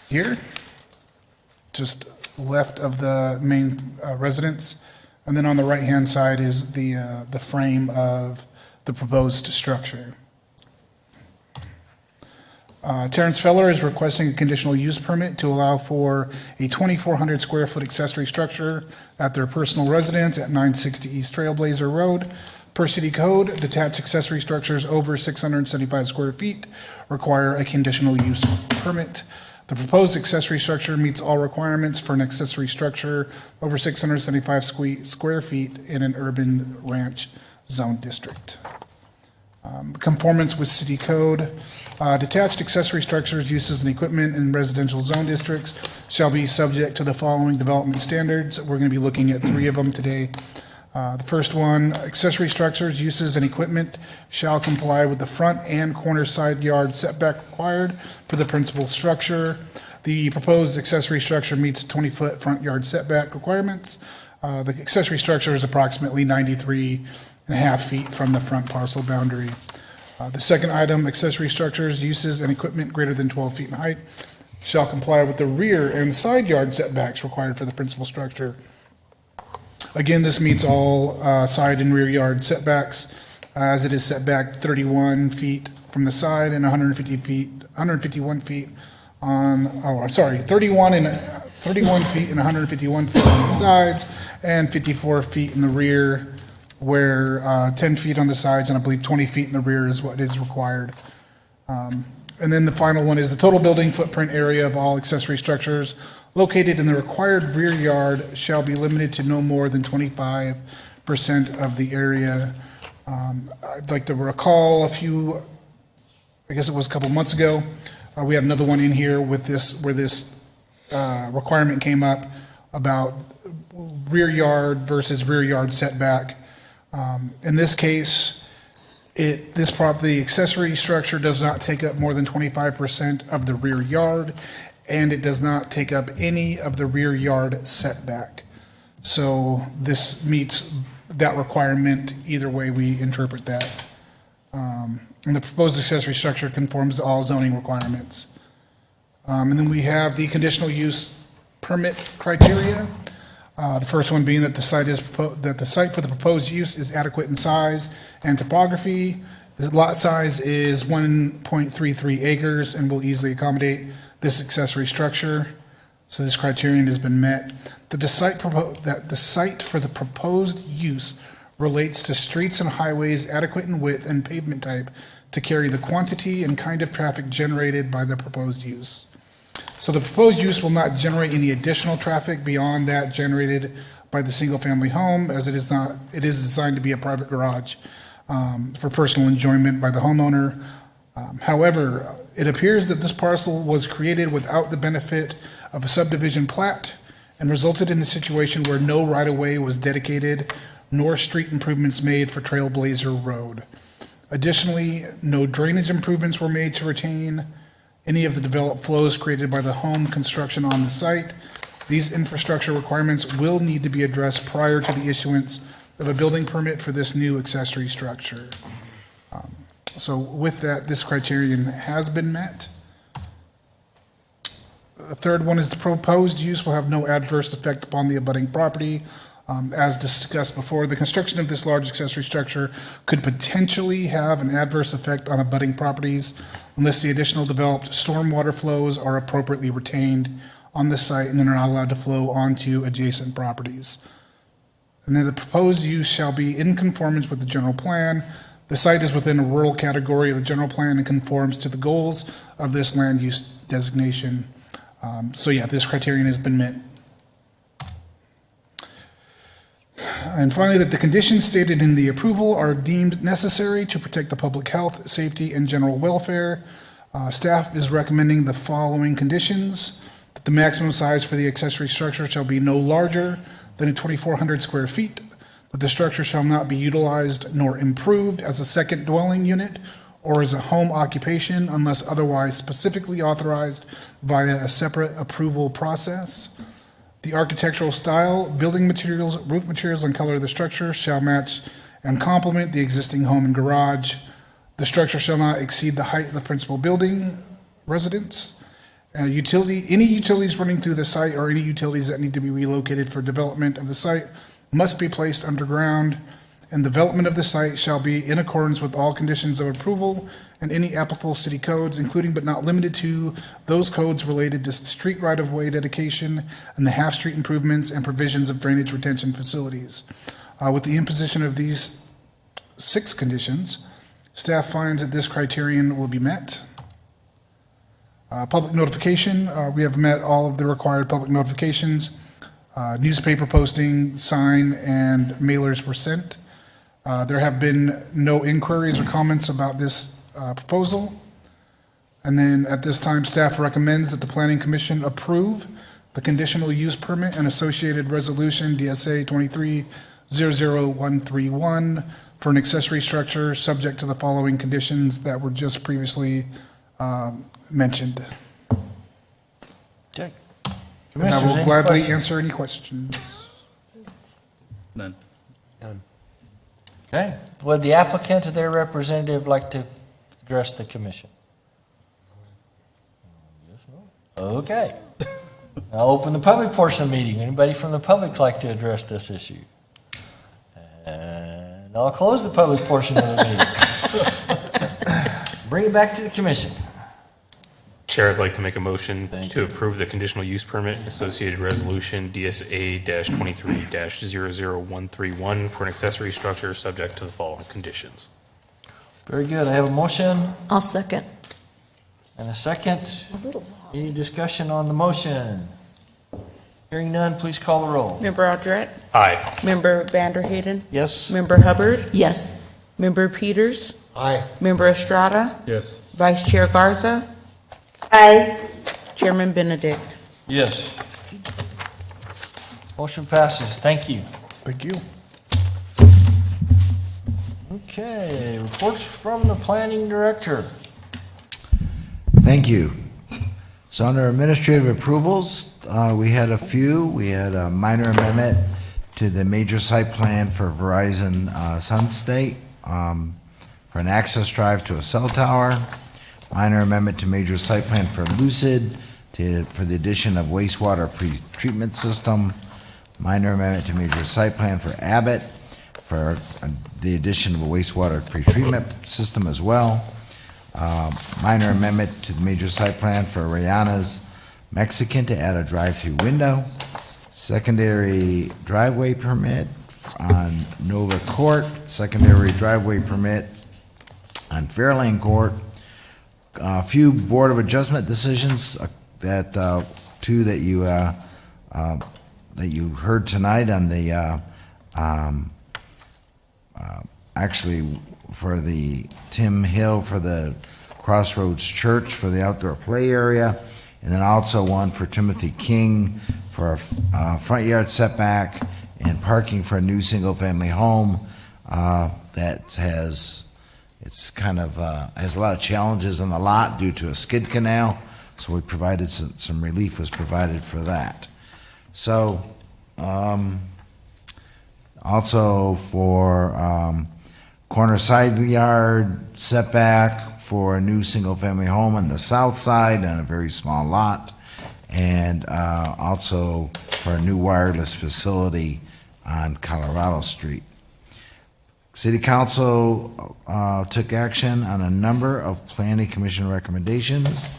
here, just left of the main residence. And then on the right-hand side is the frame of the proposed structure. Terrence Feller is requesting a conditional use permit to allow for a 2,400 square foot accessory structure at their personal residence at 960 East Trailblazer Road. Per city code, detached accessory structures over 675 square feet require a conditional use permit. The proposed accessory structure meets all requirements for an accessory structure over 675 square feet in an urban ranch zone district. Conformance with city code. Detached accessory structures, uses, and equipment in residential zone districts shall be subject to the following development standards. We're going to be looking at 3 of them today. The first one, accessory structures, uses, and equipment shall comply with the front and corner side yard setback required for the principal structure. The proposed accessory structure meets 20-foot front yard setback requirements. The accessory structure is approximately 93.5 feet from the front parcel boundary. The second item, accessory structures, uses, and equipment greater than 12 feet in height shall comply with the rear and side yard setbacks required for the principal structure. Again, this meets all side and rear yard setbacks, as it is set back 31 feet from the side and 151 feet on, 31 feet and 151 feet on the sides, and 54 feet in the rear, where 10 feet on the sides and I believe 20 feet in the rear is what is required. And then the final one is the total building footprint area of all accessory structures located in the required rear yard shall be limited to no more than 25% of the area. I'd like to recall I guess it was a couple months ago, we had another one in here with this, where this requirement came up about rear yard versus rear yard setback. In this case, the accessory structure does not take up more than 25% of the rear yard, and it does not take up any of the rear yard setback. So this meets that requirement either way we interpret that. And the proposed accessory structure conforms to all zoning requirements. And then we have the conditional use permit criteria. The first one being that the site for the proposed use is adequate in size and topography. The lot size is 1.33 acres and will easily accommodate this accessory structure. So this criterion has been met. That the site for the proposed use relates to streets and highways adequate in width and pavement type to carry the quantity and kind of traffic generated by the proposed use. So the proposed use will not generate any additional traffic beyond that generated by the single-family home, as it is designed to be a private garage for personal enjoyment by the homeowner. However, it appears that this parcel was created without the benefit of a subdivision plat and resulted in a situation where no right-of-way was dedicated nor street improvements made for Trailblazer Road. Additionally, no drainage improvements were made to retain any of the developed flows created by the home construction on the site. These infrastructure requirements will need to be addressed prior to the issuance of a building permit for this new accessory structure. So with that, this criterion has been met. The third one is the proposed use will have no adverse effect upon the abutting property. As discussed before, the construction of this large accessory structure could potentially have an adverse effect on abutting properties unless the additional developed stormwater flows are appropriately retained on the site and are not allowed to flow onto adjacent properties. And then the proposed use shall be in conformance with the general plan. The site is within a rural category of the general plan and conforms to the goals of this land use designation. So yeah, this criterion has been met. And finally, that the conditions stated in the approval are deemed necessary to protect the public health, safety, and general welfare. Staff is recommending the following conditions: that the maximum size for the accessory structure shall be no larger than 2,400 square feet, that the structure shall not be utilized nor improved as a second dwelling unit or as a home occupation unless otherwise specifically authorized via a separate approval process. The architectural style, building materials, roof materials, and color of the structure shall match and complement the existing home and garage. The structure shall not exceed the height of the principal building residence. Any utilities running through the site or any utilities that need to be relocated for development of the site must be placed underground, and development of the site shall be in accordance with all conditions of approval and any applicable city codes, including but not limited to those codes related to street right-of-way dedication and the half-street improvements and provisions of drainage retention facilities. With the imposition of these 6 conditions, staff finds that this criterion will be met. Public notification, we have met all of the required public notifications. Newspaper posting, sign, and mailers were sent. There have been no inquiries or comments about this proposal. And then at this time, staff recommends that the Planning Commission approve the conditional use permit and associated resolution DSA 23-00131 for an accessory structure subject to the following conditions that were just previously mentioned. Okay. And I Commissioners, will any gladly questions? answer any questions. None. Okay. Would the applicant or their representative like to address the commission? Okay. I'll open the public portion of the meeting. Anybody from the public like to address this issue? And I'll close the public portion of the meeting. Bring it back to the commission. Chair, I'd like to make a motion to approve the conditional use permit and associated resolution DSA-23-00131 for an accessory structure subject to the following conditions. Very good. I have a motion I'll second. and a second. Any discussion on the motion? Hearing none, please call the roll. Member Aldrete? Aye. Member Vanderhayden? Yes. Member Hubbard? Yes. Member Peters? Aye. Member Estrada? Yes. Vice Chair Garza? Aye. Chairman Benedict? Yes. Motion passes. Thank you. Thank you. Okay, reports from the planning director. Thank you. So under administrative approvals, we had a few. We had a minor amendment to the major site plan for Verizon Sun State for an access drive to a cell tower. Minor amendment to major site plan for Lucid for the addition of wastewater pre-treatment system. Minor amendment to major site plan for Abbott for the addition of a wastewater pre-treatment system as well. Minor amendment to the major site plan for Rihanna's Mexican to add a drive-through window. Secondary driveway permit on Nova Court. Secondary driveway permit on Fairlane Court. A few Board of Adjustment decisions that two that you heard tonight on the actually for the Tim Hill for the Crossroads Church for the outdoor play area, and then also one for Timothy King for a front yard setback and parking for a new single-family home that has has a lot of challenges in the lot due to a skid canal, so we provided some relief was provided for that. So also for corner side yard setback for a new single-family home on the south side and a very small lot, and also for a new wireless facility on Colorado Street. City Council took action on a number of Planning Commission recommendations.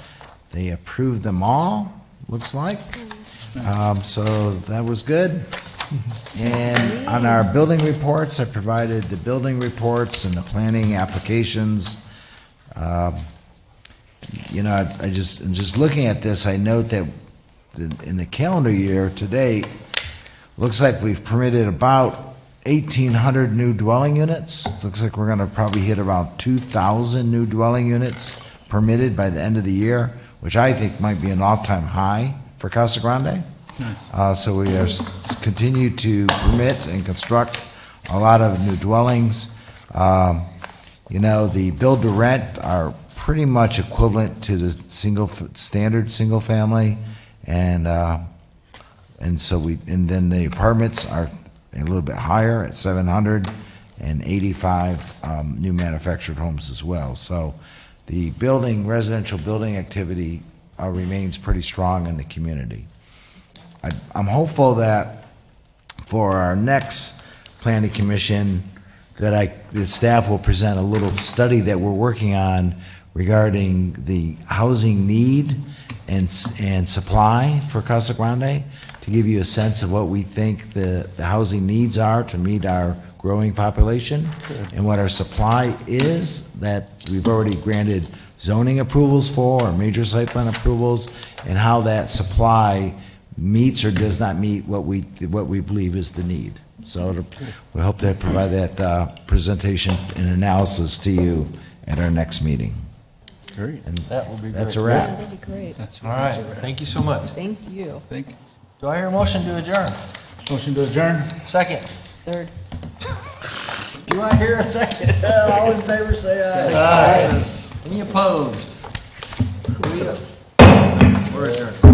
They approved them all, looks like. So that was good. And on our building reports, I provided the building reports and the planning applications. You know, I just looking at this, I note that in the calendar year to date, looks like we've permitted about 1,800 new dwelling units. Looks like we're going to probably hit around 2,000 new dwelling units permitted by the end of the year, which I think might be an all-time high for Casa Grande. Nice. So we are continue to permit and construct a lot of new dwellings. You know, the build to rent are pretty much equivalent to the standard single family, and so then the apartments are a little bit higher at 700, and 85 new manufactured homes as well. So the residential building activity remains pretty strong in the community. I'm hopeful that for our next planning commission, the staff will present a little study that we're working on regarding the housing need and supply for Casa Grande, to give you a sense of what we think the housing needs are to meet our growing population, and what our supply is that we've already granted zoning approvals for, or major site plan approvals, and how that supply meets or does not meet what we believe is the need. So we hope to provide that presentation and analysis to you at our next meeting. Great. And That will be great. that's a wrap. Yeah, that'd be great. All right, thank you so much. Thank you. Thank you. Do I hear a motion to adjourn? Motion to adjourn? Second. Third. Do I hear a second? All in favor, say aye. Aye. Any opposed? We're adjourned.